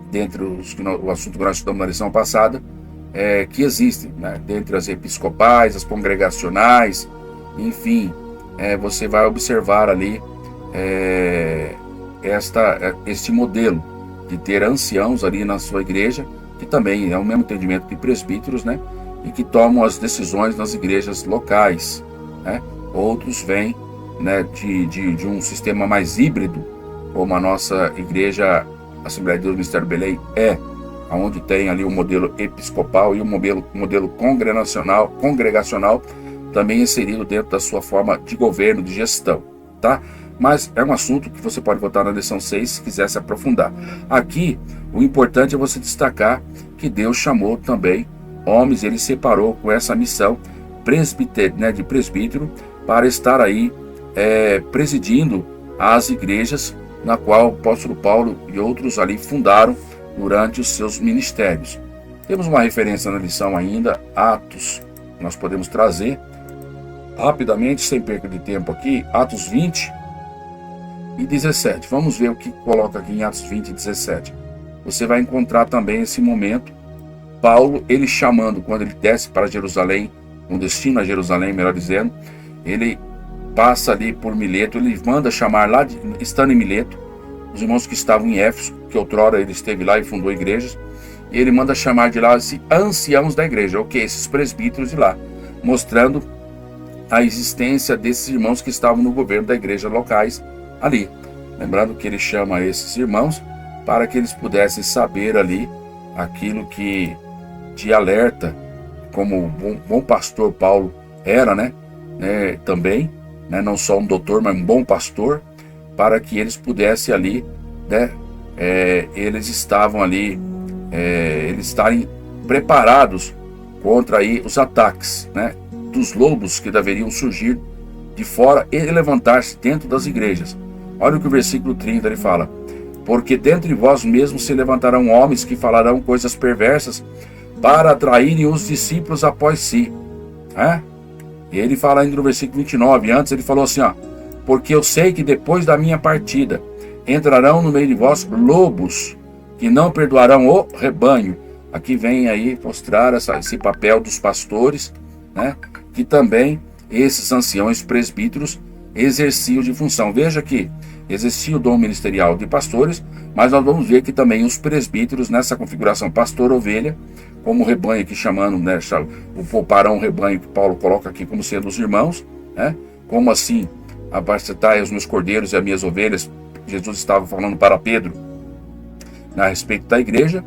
dentre o assunto que nós estudamos na lição passada, que existem, né? Dentre as episcopais, as congregacionais, enfim, você vai observar ali este modelo de ter anciãos ali na sua igreja, que também é o mesmo entendimento de presbíteros, né? E que tomam as decisões nas igrejas locais, né? Outros vêm, né, de um sistema mais híbrido, como a nossa igreja Assembleia de Deus Ministério Belém onde tem ali o modelo episcopal e o modelo congregacional também inserido dentro da sua forma de governo, de gestão, tá? Mas é um assunto que você pode voltar na lição 6 se quiser se aprofundar. Aqui, o importante é você destacar que Deus chamou também homens, ele separou com essa missão de presbítero para estar aí presidindo as igrejas na qual o apóstolo Paulo e outros ali fundaram durante os seus ministérios. Temos uma referência na lição ainda, Atos, nós podemos trazer rapidamente, sem perda de tempo aqui, Atos 20 e 17. Vamos ver o que coloca aqui em Atos 20 e 17. Você vai encontrar também esse momento, Paulo, ele chamando, quando ele desce para Jerusalém, com destino a Jerusalém, melhor dizendo, ele passa ali por Mileto, ele manda chamar lá, estando em Mileto, os irmãos que estavam em Éfeso, que outrora ele esteve lá e fundou igrejas, e ele manda chamar de lá os anciãos da igreja, esses presbíteros de lá, mostrando a existência desses irmãos que estavam no governo da igreja locais ali. Lembrando que ele chama esses irmãos para que eles pudessem saber ali aquilo que de alerta, como o bom pastor Paulo era, né, também, né, não só um doutor, mas um bom pastor, para que eles pudessem ali, né, eles estavam ali, eles estarem preparados contra aí os ataques, né, dos lobos que deveriam surgir de fora e levantar-se dentro das igrejas. Olha o que o versículo 30 ele fala: porque dentre vós mesmos se levantarão homens que falarão coisas perversas para atraírem os discípulos após si. E ele fala ainda no versículo 29, antes ele falou assim, porque eu sei que depois da minha partida entrarão no meio de vós lobos que não perdoarão o rebanho. Aqui vem aí mostrar esse papel dos pastores, né, que também esses anciãos presbíteros exerciam de função. Veja que existia o dom ministerial de pastores, mas nós vamos ver que também os presbíteros, nessa configuração pastor-ovelha, como o rebanho aqui chamando, né, o pouparão rebanho que Paulo coloca aqui como sendo os irmãos, né, como assim, apacentai os meus cordeiros e as minhas ovelhas, Jesus estava falando para Pedro a respeito da igreja.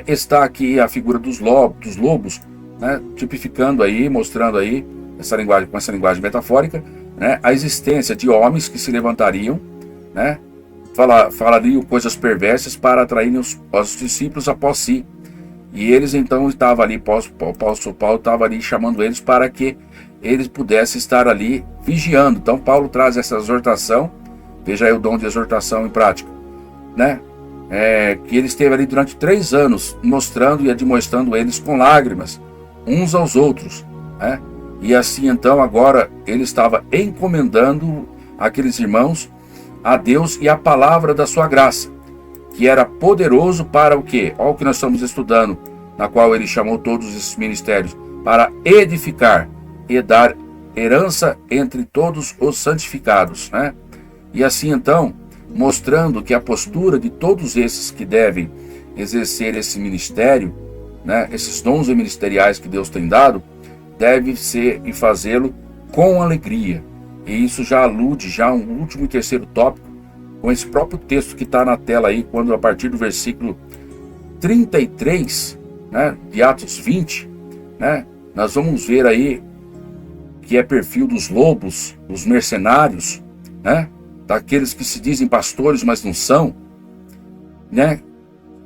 Está aqui a figura dos lobos, né, tipificando aí, mostrando aí com essa linguagem metafórica, né, a existência de homens que se levantariam, né, falariam coisas perversas para atraírem os discípulos após si. E eles então estavam ali, o apóstolo Paulo estava ali chamando eles para que eles pudessem estar ali vigiando. Então Paulo traz essa exortação, veja aí o dom de exortação em prática, né? que ele esteve ali durante 3 anos, mostrando e admoestando eles com lágrimas, uns aos outros, né? E assim então agora ele estava encomendando aqueles irmãos a Deus e a palavra da sua graça, que era poderoso para o quê? Olha o que nós estamos estudando, na qual ele chamou todos esses ministérios, para edificar e dar herança entre todos os santificados, né? E assim então, mostrando que a postura de todos esses que devem exercer esse ministério, né, esses dons ministeriais que Deus tem dado, deve ser e fazê-lo com alegria. E isso já alude já um último e terceiro tópico, com esse próprio texto que está na tela aí, quando a partir do versículo 33, né, de Atos 20, né, nós vamos ver aí que é perfil dos lobos, dos mercenários, né, daqueles que se dizem pastores, mas não são, né,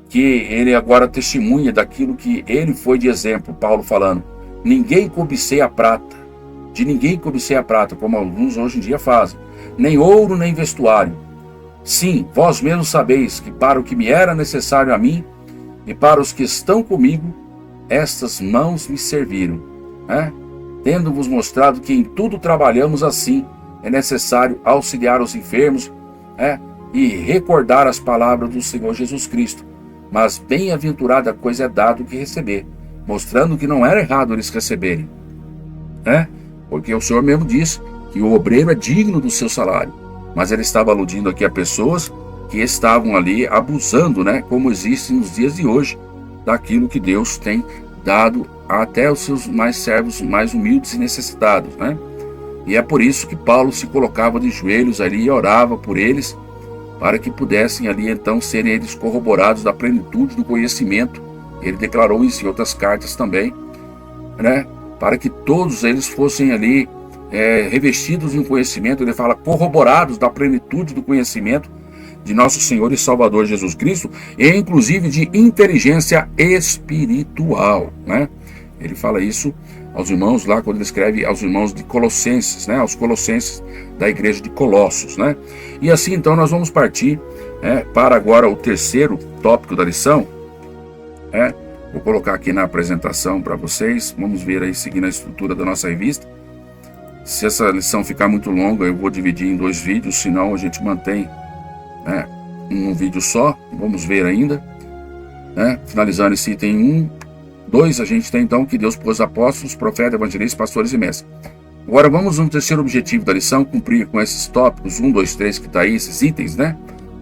que ele agora testemunha daquilo que ele foi de exemplo, Paulo falando, ninguém cobiceia a prata, de ninguém cobiceia a prata, como alguns hoje em dia fazem, nem ouro, nem vestuário. Sim, vós mesmos sabeis que para o que me era necessário a mim e para os que estão comigo, estas mãos me serviram, né? Tendo-vos mostrado que em tudo trabalhamos assim, é necessário auxiliar os enfermos, né? E recordar as palavras do Senhor Jesus Cristo. Mas bem-aventurada coisa é dar do que receber, mostrando que não era errado eles receberem, né? Porque o Senhor mesmo diz que o obreiro é digno do seu salário, mas ele estava aludindo aqui a pessoas que estavam ali abusando, né? Como existe nos dias de hoje, daquilo que Deus tem dado até os seus mais servos mais humildes e necessitados, né? E é por isso que Paulo se colocava de joelhos ali e orava por eles, para que pudessem ali então serem eles corroborados da plenitude do conhecimento. Ele declarou isso em outras cartas também, né? Para que todos eles fossem ali revestidos de um conhecimento. Ele fala corroborados da plenitude do conhecimento de nosso Senhor e Salvador Jesus Cristo, e inclusive de inteligência espiritual, né? Ele fala isso aos irmãos lá, quando ele escreve aos irmãos de Colossenses, né? Aos Colossenses da igreja de Colossos, né? E assim então nós vamos partir para agora o terceiro tópico da lição, né? Vou colocar aqui na apresentação para vocês, vamos ver aí seguindo a estrutura da nossa revista. Se essa lição ficar muito longa, eu vou dividir em 2 vídeos, senão a gente mantém, né, um vídeo só. Vamos ver ainda, né? Finalizando esse item 1, 2, a gente tem então que Deus pôs apóstolos, profetas, evangelistas, pastores e mestres. Agora vamos no terceiro objetivo da lição, cumprir com esses tópicos 1, 2, 3 que está aí, esses itens, né?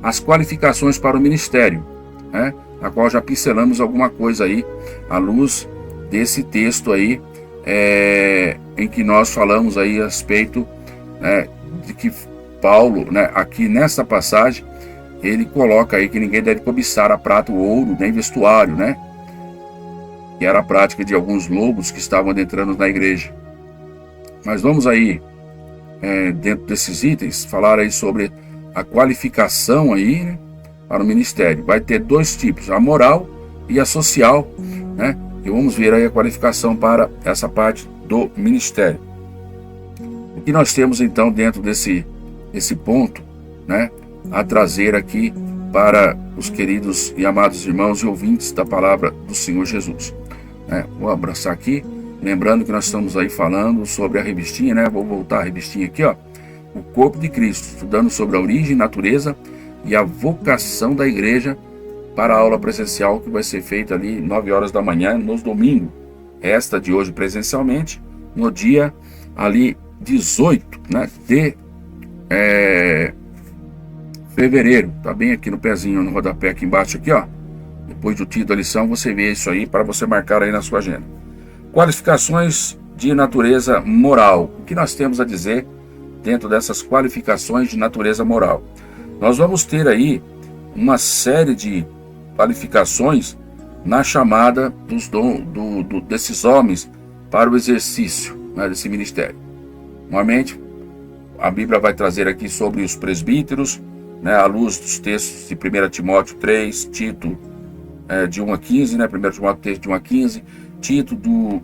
As qualificações para o ministério, né? A qual já pincelamos alguma coisa aí, à luz desse texto aí, em que nós falamos aí a respeito, né, de que Paulo, né, aqui nessa passagem, ele coloca aí que ninguém deve cobiçar a prata, o ouro, nem vestuário, né? Que era a prática de alguns lobos que estavam adentrando na igreja. Mas vamos aí, dentro desses itens, falar aí sobre a qualificação aí, né, para o ministério. Vai ter 2 tipos, a moral e a social, né? E vamos ver aí a qualificação para essa parte do ministério. O que nós temos então dentro desse ponto, né, a trazer aqui para os queridos e amados irmãos e ouvintes da palavra do Senhor Jesus, né? Vou abraçar aqui, lembrando que nós estamos aí falando sobre a revistinha, né? Vou voltar a revistinha aqui, ó, o corpo de Cristo, estudando sobre a origem, natureza e a vocação da igreja, para a aula presencial que vai ser feita ali 9 horas da manhã nos domingos. Esta de hoje presencialmente, no dia ali 18, né, de fevereiro. Tá bem aqui no pezinho, no rodapé aqui embaixo aqui, ó. Depois do título da lição, você vê isso aí para você marcar aí na sua agenda. Qualificações de natureza moral. O que nós temos a dizer dentro dessas qualificações de natureza moral? Nós vamos ter aí uma série de qualificações na chamada desses homens para o exercício, né, desse ministério. Normalmente, a Bíblia vai trazer aqui sobre os presbíteros, né, à luz dos textos de 1 Timóteo 3, Tito de 1 a 15, né, 1 Timóteo 3, de 1 a 15, Tito do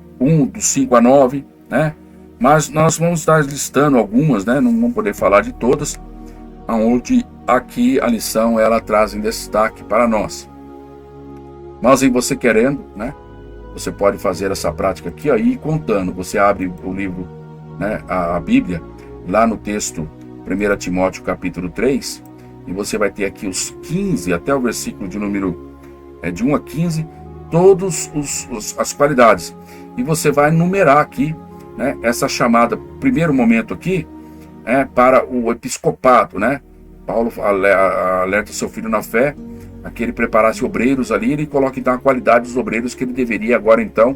5 a 9, né? Mas nós vamos estar listando algumas, né, não vamos poder falar de todas, onde aqui a lição ela traz em destaque para nós. Mas em você querendo, né, você pode fazer essa prática aqui, ó, e ir contando. Você abre o livro, né, a Bíblia, lá no texto 1 Timóteo capítulo 3, e você vai ter aqui os 15, até o versículo de número de 1 a 15, todas as qualidades. E você vai numerar aqui, né, essa chamada, primeiro momento aqui, para o episcopado, né? Paulo alerta seu filho na fé, a que ele preparasse obreiros ali, ele coloca então a qualidade dos obreiros que ele deveria agora então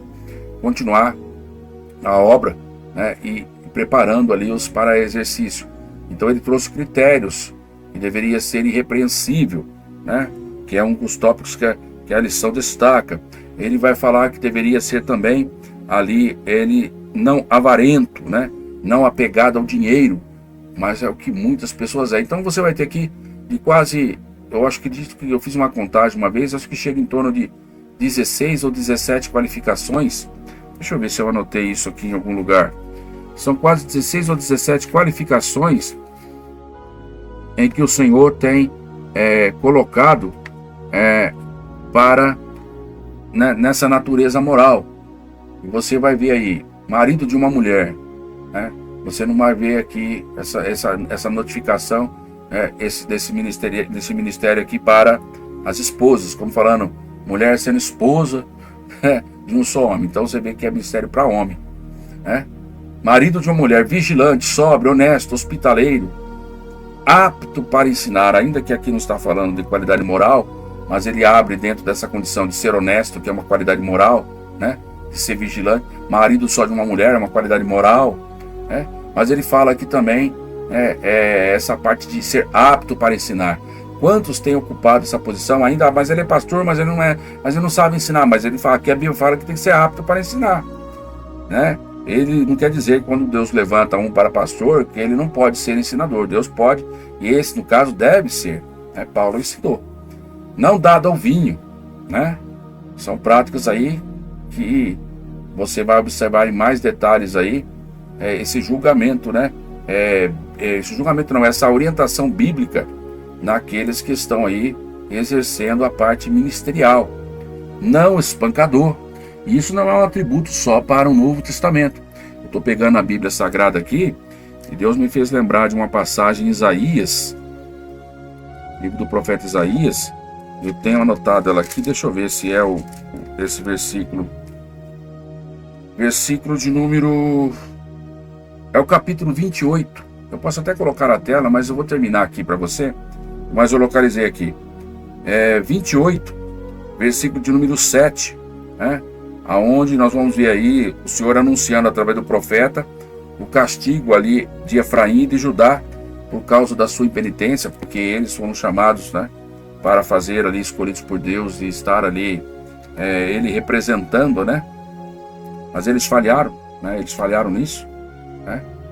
continuar a obra, né, e preparando ali os para exercício. Então ele trouxe critérios que deveria ser irrepreensível, né, que é um dos tópicos que a lição destaca. Ele vai falar que deveria ser também ali ele não avarento, né, não apegado ao dinheiro, mas é o que muitas pessoas é. Então você vai ter aqui de quase, eu acho que eu fiz uma contagem uma vez, acho que chega em torno de 16 ou 17 qualificações. Deixa eu ver se eu anotei isso aqui em algum lugar. São quase 16 ou 17 qualificações em que o Senhor tem colocado para, né, nessa natureza moral. E você vai ver aí, marido de uma mulher, né? Você não vai ver aqui essa notificação desse ministério aqui para as esposas, como falando, mulher sendo esposa de um só homem. Então você vê que é ministério para homem, né? Marido de uma mulher vigilante, sóbrio, honesto, hospitaleiro, apto para ensinar, ainda que aqui não está falando de qualidade moral, mas ele abre dentro dessa condição de ser honesto, que é uma qualidade moral, né? De ser vigilante. Marido só de uma mulher é uma qualidade moral, né? Mas ele fala aqui também essa parte de ser apto para ensinar. Quantos têm ocupado essa posição ainda? Mas ele é pastor, mas ele não sabe ensinar. Mas ele fala que a Bíblia fala que tem que ser apto para ensinar, né? Ele não quer dizer que quando Deus levanta um para pastor que ele não pode ser ensinador. Deus pode, e esse no caso deve ser, né? Paulo ensinou. Não dado ao vinho, né? São práticas aí que você vai observar em mais detalhes aí. Esse julgamento, né? Esse julgamento não, essa orientação bíblica naqueles que estão aí exercendo a parte ministerial. Não espancador. E isso não é um atributo só para o Novo Testamento. Eu estou pegando a Bíblia Sagrada aqui e Deus me fez lembrar de uma passagem em Isaías, livro do profeta Isaías. Eu tenho anotado ela aqui, deixa eu ver se é esse versículo. Versículo de número... É o capítulo 28. Eu posso até colocar na tela, mas eu vou terminar aqui para você. Mas eu localizei aqui. 28, versículo de número 7. Né? Aonde nós vamos ver aí o Senhor anunciando através do profeta o castigo ali de Efraim e de Judá por causa da sua impenitência, porque eles foram chamados, né, para fazer ali, escolhidos por Deus e estar ali, ele representando, né? Mas eles falharam, né? Eles falharam nisso.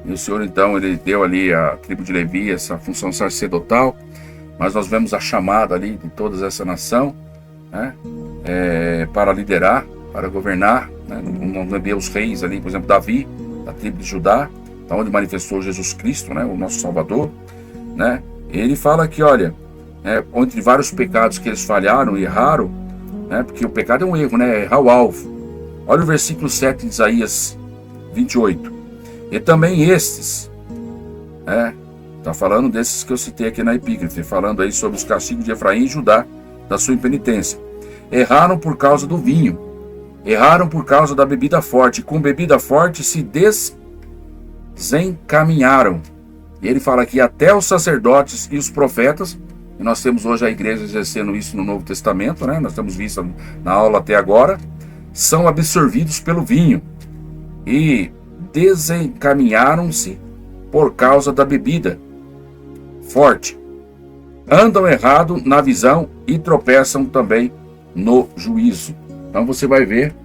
E o Senhor então ele deu ali a tribo de Levi essa função sacerdotal, mas nós vemos a chamada ali de toda essa nação, né, para liderar, para governar, né? Nós vemos os reis ali, por exemplo, Davi, da tribo de Judá, da onde manifestou Jesus Cristo, né, o nosso Salvador, né? Ele fala que, olha, entre vários pecados que eles falharam e erraram, né, porque o pecado é um erro, né, errar o alvo. Olha o versículo 7 de Isaías 28. E também estes, está falando desses que eu citei aqui na epígrafe, falando aí sobre os castigos de Efraim e Judá, da sua impenitência. Erraram por causa do vinho, erraram por causa da bebida forte, e com bebida forte se desencaminharam. E ele fala aqui até os sacerdotes e os profetas, e nós temos hoje a igreja exercendo isso no Novo Testamento, né? Nós temos visto na aula até agora, são absorvidos pelo vinho e desencaminharam-se por causa da bebida forte. Andam errado na visão e tropeçam também no juízo. Então você vai ver,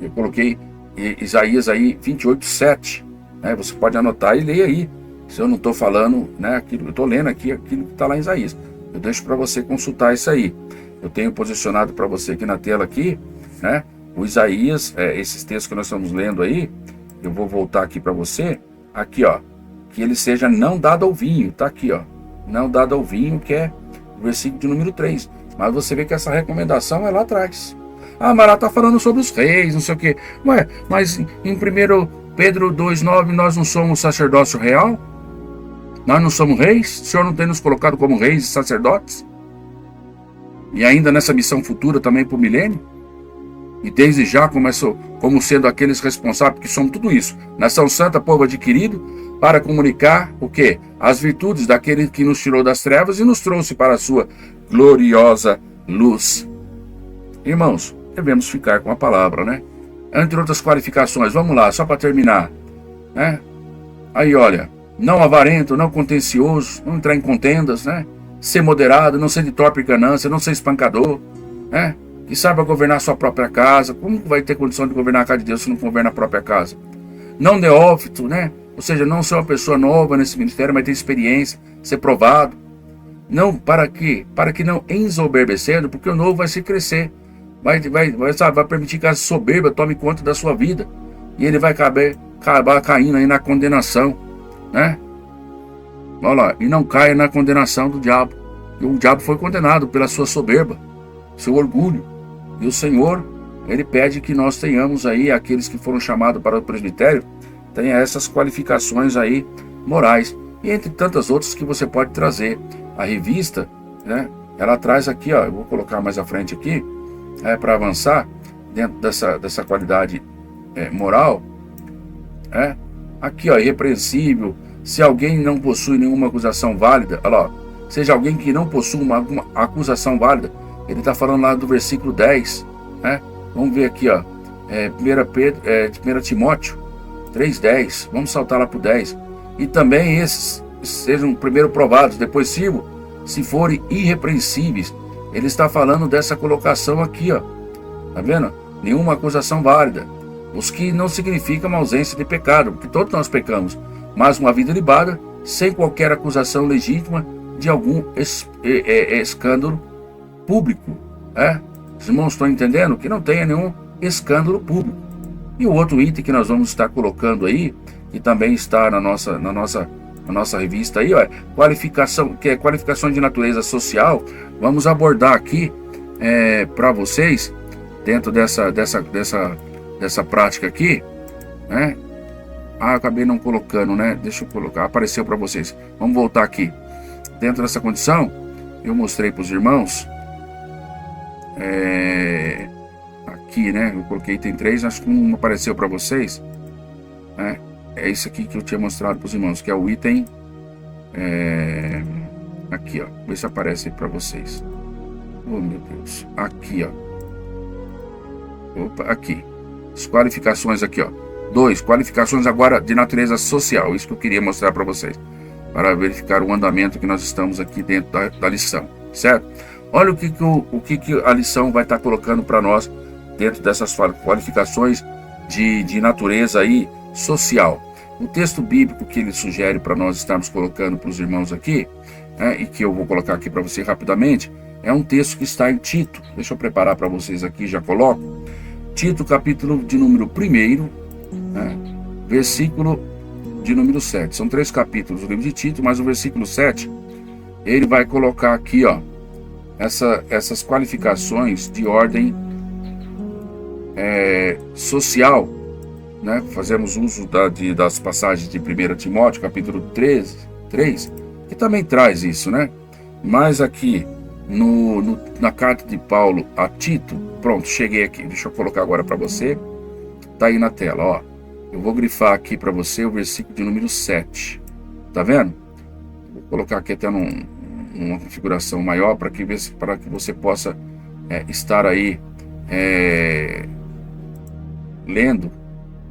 eu coloquei Isaías aí 28, 7. Né? Você pode anotar e ler aí. Se eu não estou falando, né, aquilo, eu estou lendo aqui aquilo que está lá em Isaías. Eu deixo para você consultar isso aí. Eu tenho posicionado para você aqui na tela aqui, né, o Isaías, esses textos que nós estamos lendo aí. Eu vou voltar aqui para você, aqui ó, que ele seja não dado ao vinho, tá aqui ó, não dada ao vinho, que é o versículo de número 3. Mas você vê que essa recomendação é lá atrás. Ah, mas lá está falando sobre os reis, não sei o quê. Ué, mas em 1 Pedro 2,9 nós não somos sacerdócio real? Nós não somos reis? O Senhor não tem nos colocado como reis e sacerdotes? E ainda nessa missão futura também para o milênio? E desde já começou como sendo aqueles responsáveis, que somos tudo isso. Nação santa, povo adquirido, para comunicar o quê? As virtudes daquele que nos tirou das trevas e nos trouxe para a sua gloriosa luz. Irmãos, devemos ficar com a palavra, né? Entre outras qualificações, vamos lá, só para terminar, né? Aí, olha, não avarento, não contencioso, não entrar em contendas, né? Ser moderado, não ser de torpe ganância, não ser espancador, né? Que saiba governar a sua própria casa. Como vai ter condição de governar a casa de Deus se não governa a própria casa? Não neófito, né? Ou seja, não ser uma pessoa nova nesse ministério, mas ter experiência, ser provado. Não, para quê? Para que não ensoberbecendo, porque o novo vai se crescer. Vai permitir que a soberba tome conta da sua vida. E ele vai acabar caindo aí na condenação, né? Olha lá, e não caia na condenação do diabo. E o diabo foi condenado pela sua soberba, seu orgulho. E o Senhor, ele pede que nós tenhamos aí, aqueles que foram chamados para o presbitério, tenha essas qualificações aí morais. E entre tantas outras que você pode trazer. A revista, né? Ela traz aqui, ó, eu vou colocar mais à frente aqui, para avançar dentro dessa qualidade moral. Aqui, ó, irrepreensível. Se alguém não possui nenhuma acusação válida, olha lá, seja alguém que não possui uma acusação válida, ele está falando lá do versículo 10, né? Vamos ver aqui, ó, 1 Timóteo 3,10, vamos saltar lá para o 10. E também esses sejam primeiro provados, depois sirvam, se forem irrepreensíveis. Ele está falando dessa colocação aqui, ó, tá vendo? Nenhuma acusação válida, os que não significa uma ausência de pecado, porque todos nós pecamos, mas uma vida libada, sem qualquer acusação legítima de algum escândalo público. Os irmãos estão entendendo? Que não tenha nenhum escândalo público. E o outro item que nós vamos estar colocando aí, que também está na nossa revista aí, ó, qualificação, que é qualificação de natureza social. Vamos abordar aqui para vocês, dentro dessa prática aqui, né? Ah, eu acabei não colocando, né? Deixa eu colocar, apareceu para vocês. Vamos voltar aqui. Dentro dessa condição, eu mostrei para os irmãos. Aqui, né? Eu coloquei item 3, acho que não apareceu para vocês. É isso aqui que eu tinha mostrado para os irmãos, que é o item. Aqui, ó. Vê se aparece aí para vocês. Oh, meu Deus. Aqui, ó. Opa, aqui. As qualificações aqui, ó. 2. Qualificações agora de natureza social. Isso que eu queria mostrar para vocês. Para verificar o andamento que nós estamos aqui dentro da lição. Certo? Olha o que a lição vai estar colocando para nós dentro dessas qualificações de natureza aí social. O texto bíblico que ele sugere para nós estarmos colocando para os irmãos aqui, e que eu vou colocar aqui para você rapidamente, é um texto que está em Tito. Deixa eu preparar para vocês aqui, já coloco. Tito, capítulo de número 1, versículo de número 7. São 3 capítulos do livro de Tito, mas o versículo 7, ele vai colocar aqui, ó, essas qualificações de ordem social, né? Fazemos uso das passagens de 1 Timóteo, capítulo 3, que também traz isso, né? Mas aqui, na carta de Paulo a Tito, pronto, cheguei aqui. Deixa eu colocar agora para você. Tá aí na tela, ó. Eu vou grifar aqui para você o versículo de número 7. Tá vendo? Vou colocar aqui até numa configuração maior para que você possa estar aí lendo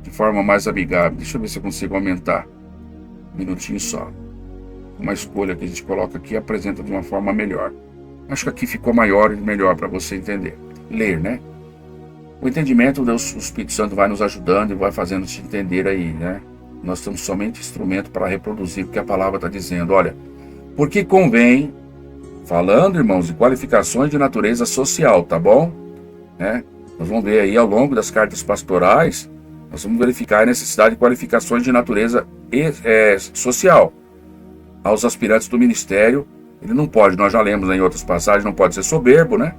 de forma mais amigável. Deixa eu ver se eu consigo aumentar. Um minutinho só. Uma escolha que a gente coloca aqui apresenta de uma forma melhor. Acho que aqui ficou maior e melhor para você entender. Ler, né? O entendimento, o Espírito Santo vai nos ajudando e vai fazendo te entender aí, né? Nós somos somente instrumento para reproduzir o que a palavra está dizendo. Olha, porque convém, falando, irmãos, de qualificações de natureza social, tá bom? Nós vamos ver aí ao longo das cartas pastorais, nós vamos verificar a necessidade de qualificações de natureza social. aos aspirantes do ministério. Ele não pode, nós já lemos em outras passagens, não pode ser soberbo, né?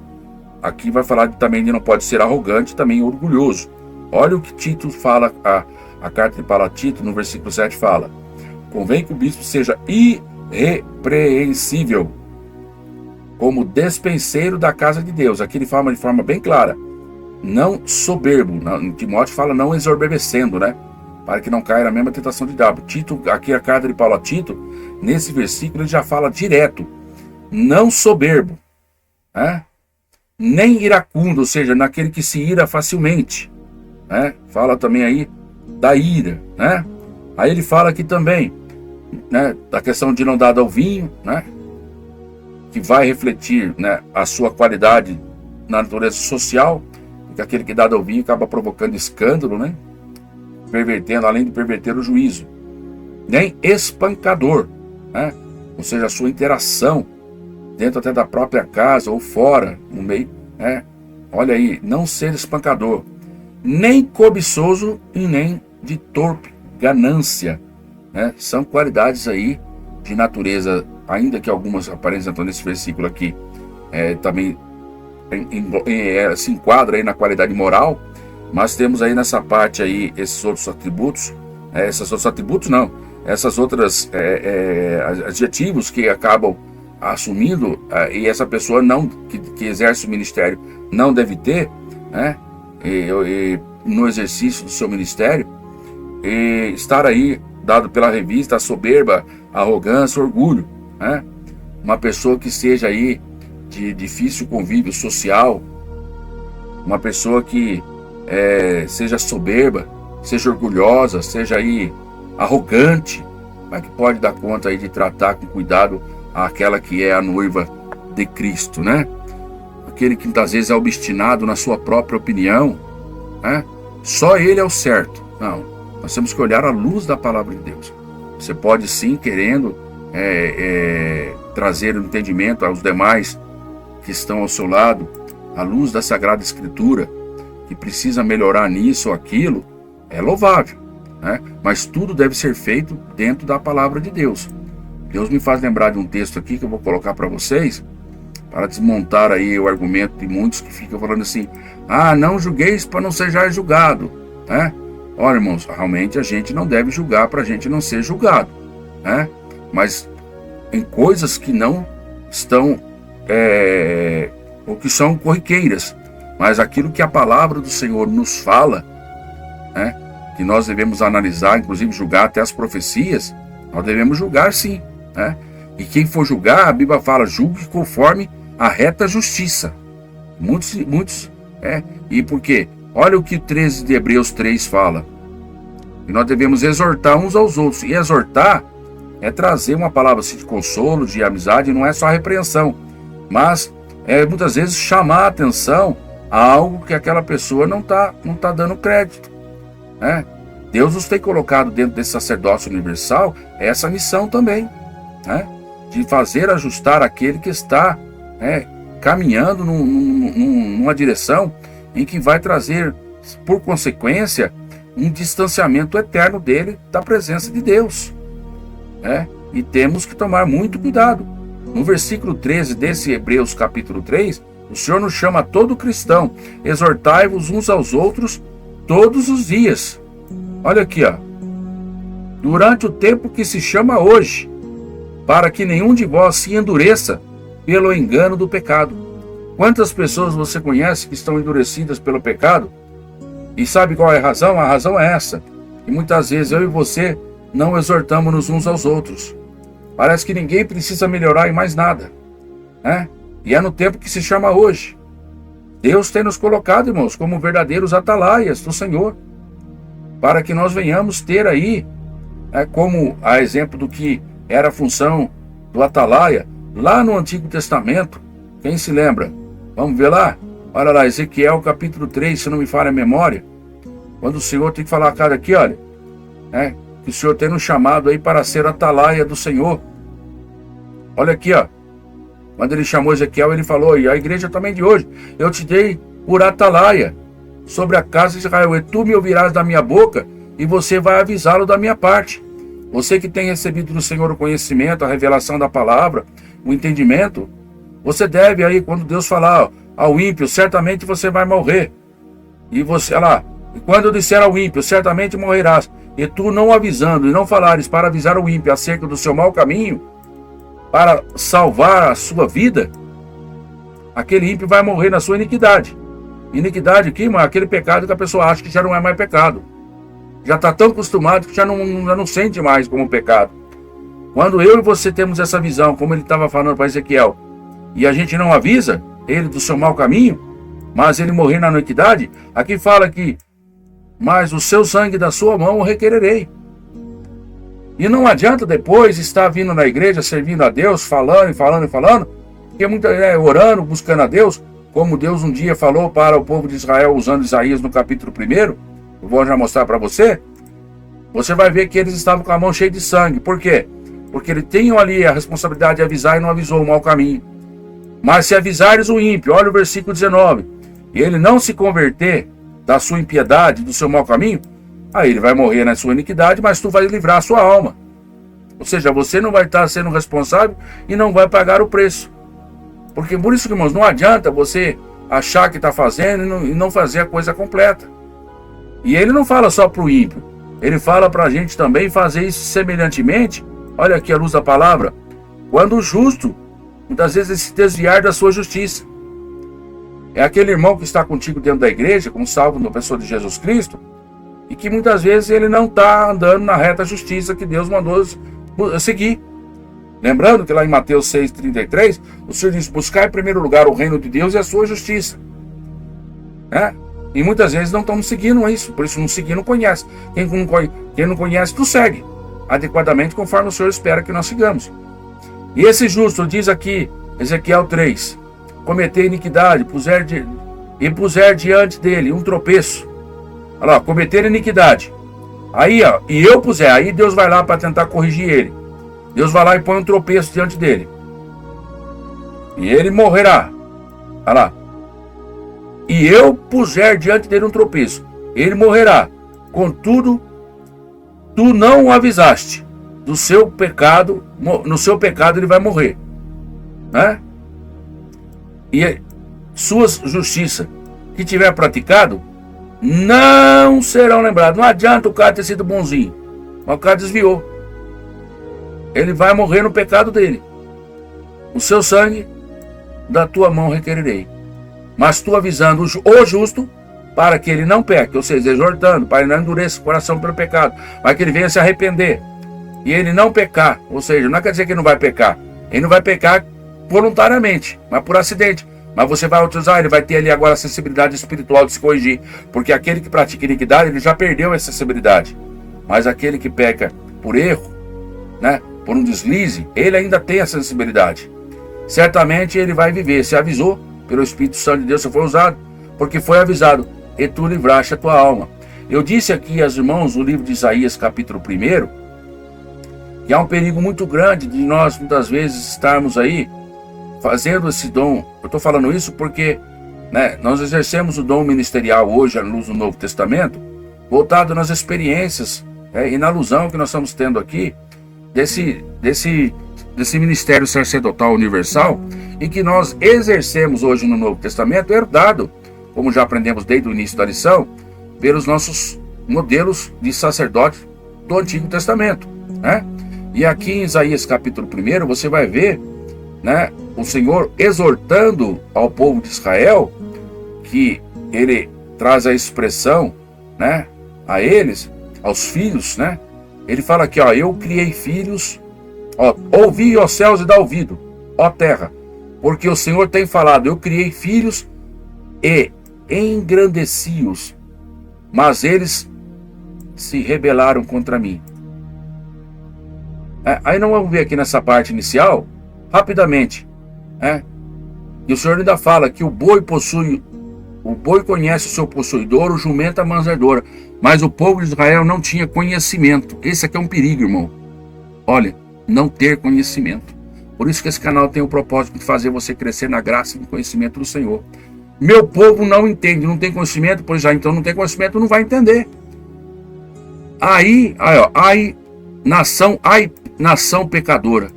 Aqui vai falar também de não pode ser arrogante, também orgulhoso. Olha o que Tito fala, a carta de Paulo a Tito, no versículo 7 fala: convém que o bispo seja irrepreensível, como despenseiro da casa de Deus. Aqui ele fala de forma bem clara: não soberbo. Em Timóteo fala não exorbecendo, né? Para que não caia na mesma tentação de diabo. Tito, aqui a carta de Paulo a Tito, nesse versículo ele já fala direto: não soberbo, né? Nem iracundo, ou seja, naquele que se ira facilmente, né? Fala também aí da ira, né? Aí ele fala aqui também, né, da questão de não dar ao vinho, né? Que vai refletir, né, a sua qualidade na natureza social, porque aquele que dá ao vinho acaba provocando escândalo, né? Pervertendo, além de perverter o juízo. Nem espancador, né? Ou seja, a sua interação dentro até da própria casa ou fora, no meio, né? Olha aí, não ser espancador, nem cobiçoso e nem de torpe ganância, né? São qualidades aí de natureza, ainda que algumas apresentam nesse versículo aqui, também se enquadra aí na qualidade moral, mas temos aí nessa parte aí esses outros atributos, essas outras adjetivos que acabam assumindo, e essa pessoa não que exerce o ministério não deve ter, né? E no exercício do seu ministério, e estar aí dado pela revista a soberba, a arrogância, orgulho, né? Uma pessoa que seja aí de difícil convívio social, uma pessoa que seja soberba, seja orgulhosa, seja aí arrogante, mas que pode dar conta aí de tratar com cuidado aquela que é a noiva de Cristo, né? Aquele que muitas vezes é obstinado na sua própria opinião, né? Só ele é o certo. Não, nós temos que olhar à luz da palavra de Deus. Você pode sim, querendo trazer o entendimento aos demais que estão ao seu lado, à luz da Sagrada Escritura, que precisa melhorar nisso ou aquilo, é louvável, né? Mas tudo deve ser feito dentro da palavra de Deus. Deus me faz lembrar de um texto aqui que eu vou colocar para vocês, para desmontar aí o argumento de muitos que ficam falando assim: não julgueis para não sejais julgado, né? Olha, irmãos, realmente a gente não deve julgar para a gente não ser julgado, né? Mas em coisas que não estão, ou que são corriqueiras, mas aquilo que a palavra do Senhor nos fala, né? Que nós devemos analisar, inclusive julgar até as profecias, nós devemos julgar sim, né? E quem for julgar, a Bíblia fala: julgue conforme a reta justiça. Muitos, e por quê? Olha o que 13 de Hebreus 3 fala. E nós devemos exortar uns aos outros. E exortar é trazer uma palavra assim, de consolo, de amizade, não é só repreensão, mas muitas vezes chamar a atenção a algo que aquela pessoa não tá dando crédito, né? Deus nos tem colocado dentro desse sacerdócio universal essa missão também, né? De fazer ajustar aquele que está caminhando numa direção em que vai trazer, por consequência, um distanciamento eterno dele da presença de Deus, né? E temos que tomar muito cuidado. No versículo 13 desse Hebreus capítulo 3, o Senhor nos chama a todo cristão: exortai-vos uns aos outros todos os dias. Olha aqui, ó. Durante o tempo que se chama hoje, para que nenhum de vós se endureça pelo engano do pecado. Quantas pessoas você conhece que estão endurecidas pelo pecado? E sabe qual é a razão? A razão é essa. E muitas vezes eu e você não exortamos uns aos outros. Parece que ninguém precisa melhorar em mais nada, né? E é no tempo que se chama hoje. Deus tem nos colocado, irmãos, como verdadeiros atalaias do Senhor, para que nós venhamos ter aí, como a exemplo do que era a função do atalaia, lá no Antigo Testamento. Quem se lembra? Vamos ver lá? Olha lá, Ezequiel capítulo 3, se não me falha a memória, quando o Senhor tem que falar, cara, aqui, olha, que o Senhor tem nos chamado aí para ser atalaia do Senhor. Olha aqui, ó. Quando ele chamou Ezequiel, ele falou, e a igreja também de hoje: eu te dei por atalaia sobre a casa de Israel, e tu me ouvirás da minha boca, e você vai avisá-lo da minha parte. Você que tem recebido do Senhor o conhecimento, a revelação da palavra, o entendimento, você deve aí, quando Deus falar ao ímpio, certamente você vai morrer. E você, olha lá, e quando eu disser ao ímpio, certamente morrerás, e tu não avisando e não falares para avisar o ímpio acerca do seu mau caminho, para salvar a sua vida, aquele ímpio vai morrer na sua iniquidade. Iniquidade aqui, mas aquele pecado que a pessoa acha que já não é mais pecado. Já está tão acostumado que já não sente mais como pecado. Quando eu e você temos essa visão, como ele estava falando para Ezequiel, e a gente não avisa ele do seu mau caminho, mas ele morrer na iniquidade, aqui fala que, mas o seu sangue da sua mão eu requererei. E não adianta depois estar vindo na igreja, servindo a Deus, falando, porque muita orando, buscando a Deus, como Deus um dia falou para o povo de Israel, usando Isaías no capítulo 1, eu vou já mostrar para você, você vai ver que eles estavam com a mão cheia de sangue. Por quê? Porque eles tinham ali a responsabilidade de avisar e não avisou o mau caminho. Mas se avisares o ímpio, olha o versículo 19, e ele não se converter da sua impiedade, do seu mau caminho, aí ele vai morrer na sua iniquidade, mas tu vai livrar a sua alma. Ou seja, você não vai estar sendo responsável e não vai pagar o preço. Porque por isso, irmãos, não adianta você achar que está fazendo e não fazer a coisa completa. E ele não fala só para o ímpio, ele fala para a gente também fazer isso semelhantemente. Olha aqui a luz da palavra. Quando o justo, muitas vezes, se desviar da sua justiça. É aquele irmão que está contigo dentro da igreja, como salvo na pessoa de Jesus Cristo, e que muitas vezes ele não está andando na reta justiça que Deus mandou seguir. Lembrando que lá em Mateus 6,33, o Senhor diz, buscar em primeiro lugar o reino de Deus e a sua justiça. E muitas vezes não estamos seguindo isso, por isso não seguir não conhece. Quem não conhece, tu segue adequadamente conforme o Senhor espera que nós sigamos. E esse justo, diz aqui, Ezequiel 3, cometer iniquidade, puser diante dele um tropeço. Olha lá, cometer iniquidade. Aí, ó, e eu puser, aí Deus vai lá para tentar corrigir ele. Deus vai lá e põe um tropeço diante dele. E ele morrerá. Olha lá. E eu puser diante dele um tropeço, ele morrerá. Contudo, tu não o avisaste do seu pecado, no seu pecado ele vai morrer. E sua justiça que tiver praticado, não serão lembrados. Não adianta o cara ter sido bonzinho, mas o cara desviou. Ele vai morrer no pecado dele. O seu sangue da tua mão requererei. Mas tu avisando o justo, para que ele não peque, ou seja, exortando, para ele não endureça o coração pelo pecado, para que ele venha se arrepender, e ele não pecar, ou seja, não quer dizer que ele não vai pecar, ele não vai pecar voluntariamente, mas por acidente, mas você vai utilizar, ele vai ter ali agora a sensibilidade espiritual de se corrigir, porque aquele que pratica iniquidade, ele já perdeu essa sensibilidade, mas aquele que peca por erro, por um deslize, ele ainda tem a sensibilidade, certamente ele vai viver, se avisou, pelo Espírito Santo de Deus, se for usado, porque foi avisado, e tu livraste a tua alma. Eu disse aqui aos irmãos, no livro de Isaías, capítulo 1, que há um perigo muito grande de nós, muitas vezes, estarmos aí, fazendo esse dom. Eu estou falando isso porque nós exercemos o dom ministerial hoje, à luz do Novo Testamento, voltado nas experiências e na alusão que nós estamos tendo aqui, desse ministério sacerdotal universal, e que nós exercemos hoje no Novo Testamento, herdado, como já aprendemos desde o início da lição, pelos nossos modelos de sacerdote do Antigo Testamento. E aqui em Isaías capítulo 1, você vai ver o Senhor exortando ao povo de Israel, que ele traz a expressão a eles, aos filhos, ele fala aqui, ó, eu criei filhos, ó, ouvi, ó céus, e dá ouvido, ó terra, porque o Senhor tem falado, eu criei filhos e engrandeci-os, mas eles se rebelaram contra mim. Aí não vamos ver aqui nessa parte inicial, rapidamente, e o Senhor ainda fala que o boi conhece o seu possuidor, o jumento a mansedora, mas o povo de Israel não tinha conhecimento. Esse aqui é um perigo, irmão. Olha, não ter conhecimento. Por isso que esse canal tem o propósito de fazer você crescer na graça e no conhecimento do Senhor. Meu povo não entende, não tem conhecimento, pois já então não tem conhecimento, não vai entender. Aí nação pecadora,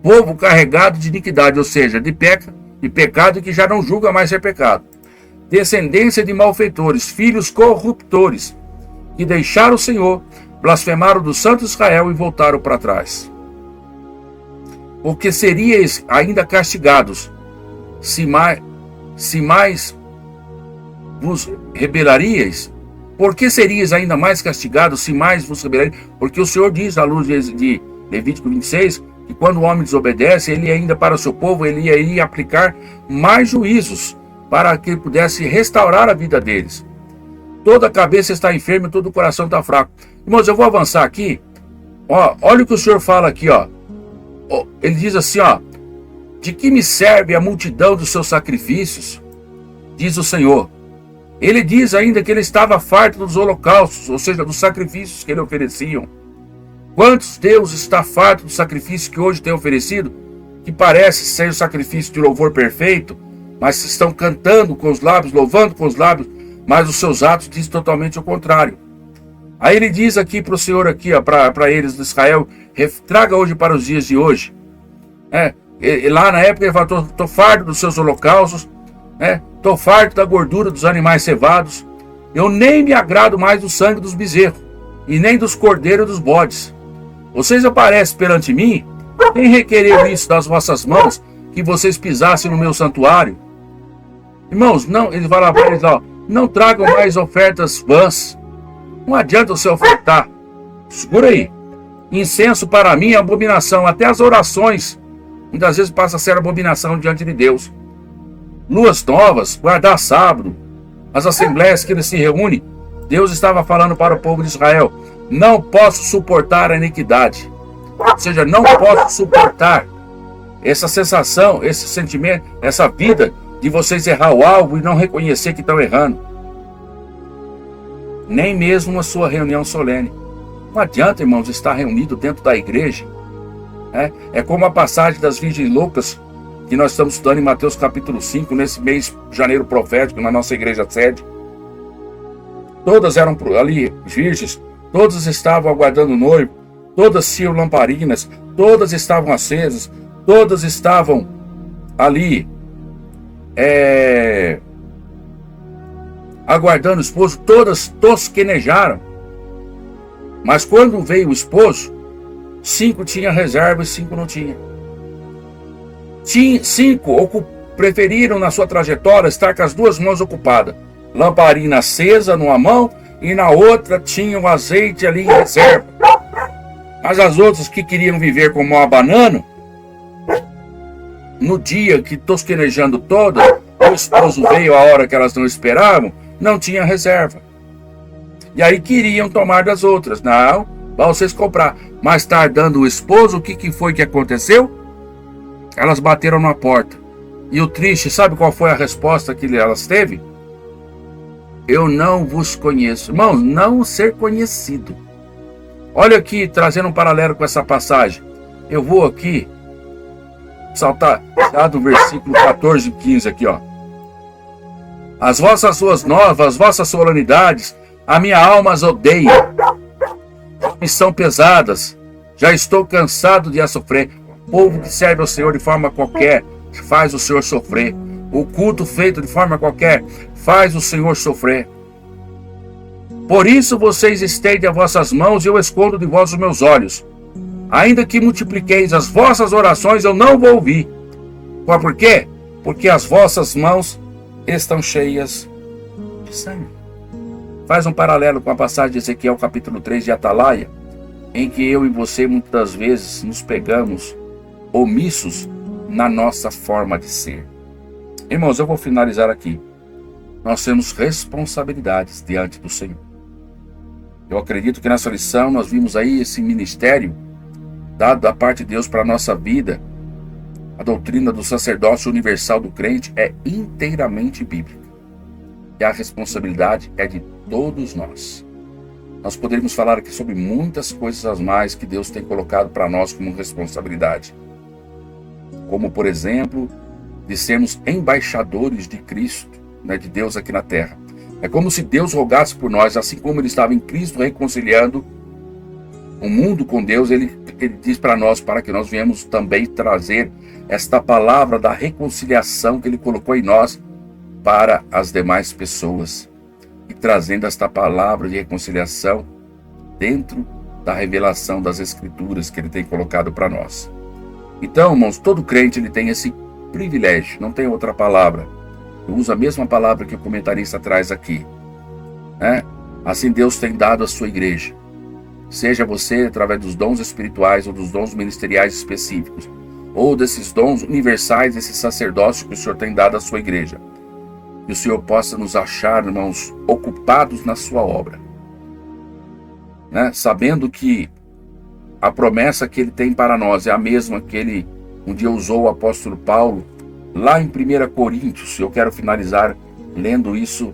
povo carregado de iniquidade, ou seja, de pecado que já não julga mais ser pecado, descendência de malfeitores, filhos corruptores, que deixaram o Senhor, blasfemaram do Santo Israel e voltaram para trás. Porque seríeis ainda castigados, se mais vos rebelaríeis? Por que seríeis ainda mais castigados, se mais vos rebelaríeis? Porque o Senhor diz, à luz de Levítico 26, que quando o homem desobedece, ele ainda para o seu povo, ele iria aplicar mais juízos, para que ele pudesse restaurar a vida deles. Toda a cabeça está enferma, todo o coração está fraco. Irmãos, eu vou avançar aqui. Olha o que o Senhor fala aqui. Ele diz assim, de que me serve a multidão dos seus sacrifícios? Diz o Senhor. Ele diz ainda que ele estava farto dos holocaustos, ou seja, dos sacrifícios que ele ofereciam. Quantos Deus está farto do sacrifício que hoje tem oferecido, que parece ser o sacrifício de louvor perfeito, mas estão cantando com os lábios, louvando com os lábios, mas os seus atos dizem totalmente o contrário. Aí ele diz aqui para o Senhor, para eles de Israel, traga hoje para os dias de hoje. Lá na época ele falou, estou farto dos seus holocaustos, estou farto da gordura dos animais cevados, eu nem me agrado mais do sangue dos bezerros, e nem dos cordeiros e dos bodes. Vocês aparecem perante mim, quem requereu isso das vossas mãos, que vocês pisassem no meu santuário? Irmãos, não, ele vai lá para eles, não tragam mais ofertas vãs. Não adianta você ofertar. Segura aí. Incenso para mim é abominação. Até as orações, muitas vezes passa a ser abominação diante de Deus. Luas novas, guardar sábado, as assembleias que ele se reúne. Deus estava falando para o povo de Israel, não posso suportar a iniquidade. Ou seja, não posso suportar essa sensação, esse sentimento, essa vida de vocês errar o alvo e não reconhecer que estão errando. Nem mesmo a sua reunião solene. Não adianta, irmãos, estar reunido dentro da igreja. É como a passagem das virgens loucas que nós estamos estudando em Mateus capítulo 5, nesse mês de janeiro profético, na nossa igreja sede. Todas eram ali virgens, todas estavam aguardando o noivo, todas tinham lamparinas, todas estavam acesas, todas estavam ali aguardando o esposo, todas tosquenejaram. Mas quando veio o esposo, 5 tinham reserva e 5 não tinham. 5 preferiram na sua trajetória estar com as 2 mãos ocupadas. Lamparina acesa numa mão e na outra tinha o azeite ali em reserva. Mas as outras que queriam viver como uma banana, no dia que tosquenejando toda, o esposo veio a hora que elas não esperavam, não tinha reserva. E aí queriam tomar das outras. Não, para vocês comprar. Mais tardando o esposo, o que foi que aconteceu? Elas bateram na porta. E o triste, sabe qual foi a resposta que elas teve? Eu não vos conheço. Irmãos, não ser conhecido. Olha aqui, trazendo um paralelo com essa passagem. Eu vou aqui saltar lá do versículo 14 e 15 aqui, As vossas ruas novas, as vossas solenidades, a minha alma as odeia. E são pesadas. Já estou cansado de as sofrer. O povo que serve ao Senhor de forma qualquer faz o Senhor sofrer. O culto feito de forma qualquer faz o Senhor sofrer. Por isso vocês estendem as vossas mãos e eu escondo de vós os meus olhos. Ainda que multipliqueis as vossas orações, eu não vou ouvir. Por quê? Porque as vossas mãos estão cheias de sangue. Faz um paralelo com a passagem de Ezequiel capítulo 3 de Atalaia, em que eu e você muitas vezes nos pegamos omissos na nossa forma de ser. Irmãos, eu vou finalizar aqui. Nós temos responsabilidades diante do Senhor. Eu acredito que nessa lição nós vimos aí esse ministério dado da parte de Deus para a nossa vida. A doutrina do sacerdócio universal do crente é inteiramente bíblica. E a responsabilidade é de todos nós. Nós poderíamos falar aqui sobre muitas coisas a mais que Deus tem colocado para nós como responsabilidade. Como, por exemplo, de sermos embaixadores de Cristo, de Deus aqui na terra. É como se Deus rogasse por nós, assim como Ele estava em Cristo reconciliando o mundo com Deus, ele diz para nós, para que nós venhamos também trazer esta palavra da reconciliação que ele colocou em nós para as demais pessoas. E trazendo esta palavra de reconciliação dentro da revelação das Escrituras que ele tem colocado para nós. Então, irmãos, todo crente ele tem esse privilégio, não tem outra palavra. Eu uso a mesma palavra que o comentarista traz aqui, né? Assim Deus tem dado à sua igreja. Seja você através dos dons espirituais ou dos dons ministeriais específicos, ou desses dons universais, desse sacerdócio que o Senhor tem dado à sua igreja. Que o Senhor possa nos achar, irmãos, ocupados na sua obra, né? Sabendo que a promessa que ele tem para nós é a mesma que ele um dia usou o apóstolo Paulo, lá em 1 Coríntios. Eu quero finalizar lendo isso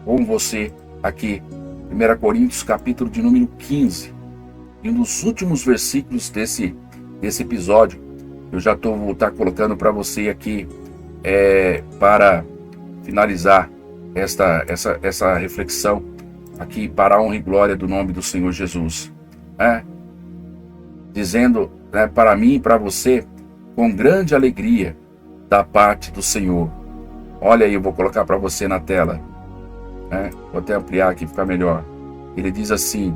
com você aqui. 1 Coríntios, capítulo de número 15. E nos últimos versículos desse episódio, eu já vou estar colocando para você aqui, para finalizar essa reflexão aqui, para a honra e glória do nome do Senhor Jesus. Dizendo, para mim e para você, com grande alegria da parte do Senhor. Olha aí, eu vou colocar para você na tela. Vou até ampliar aqui, ficar melhor. Ele diz assim: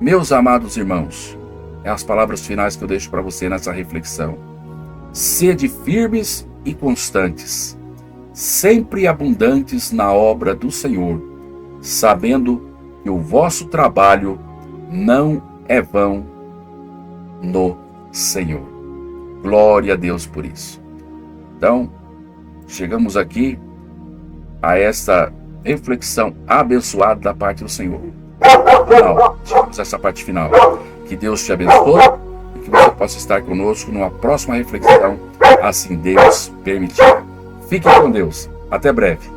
meus amados irmãos, as palavras finais que eu deixo para você nessa reflexão. Sede firmes e constantes, sempre abundantes na obra do Senhor, sabendo que o vosso trabalho não é vão no Senhor. Glória a Deus por isso. Então, chegamos aqui a essa reflexão abençoada da parte do Senhor. Chegamos a essa parte final. Que Deus te abençoe e que você possa estar conosco numa próxima reflexão, assim Deus permitir. Fique com Deus. Até breve.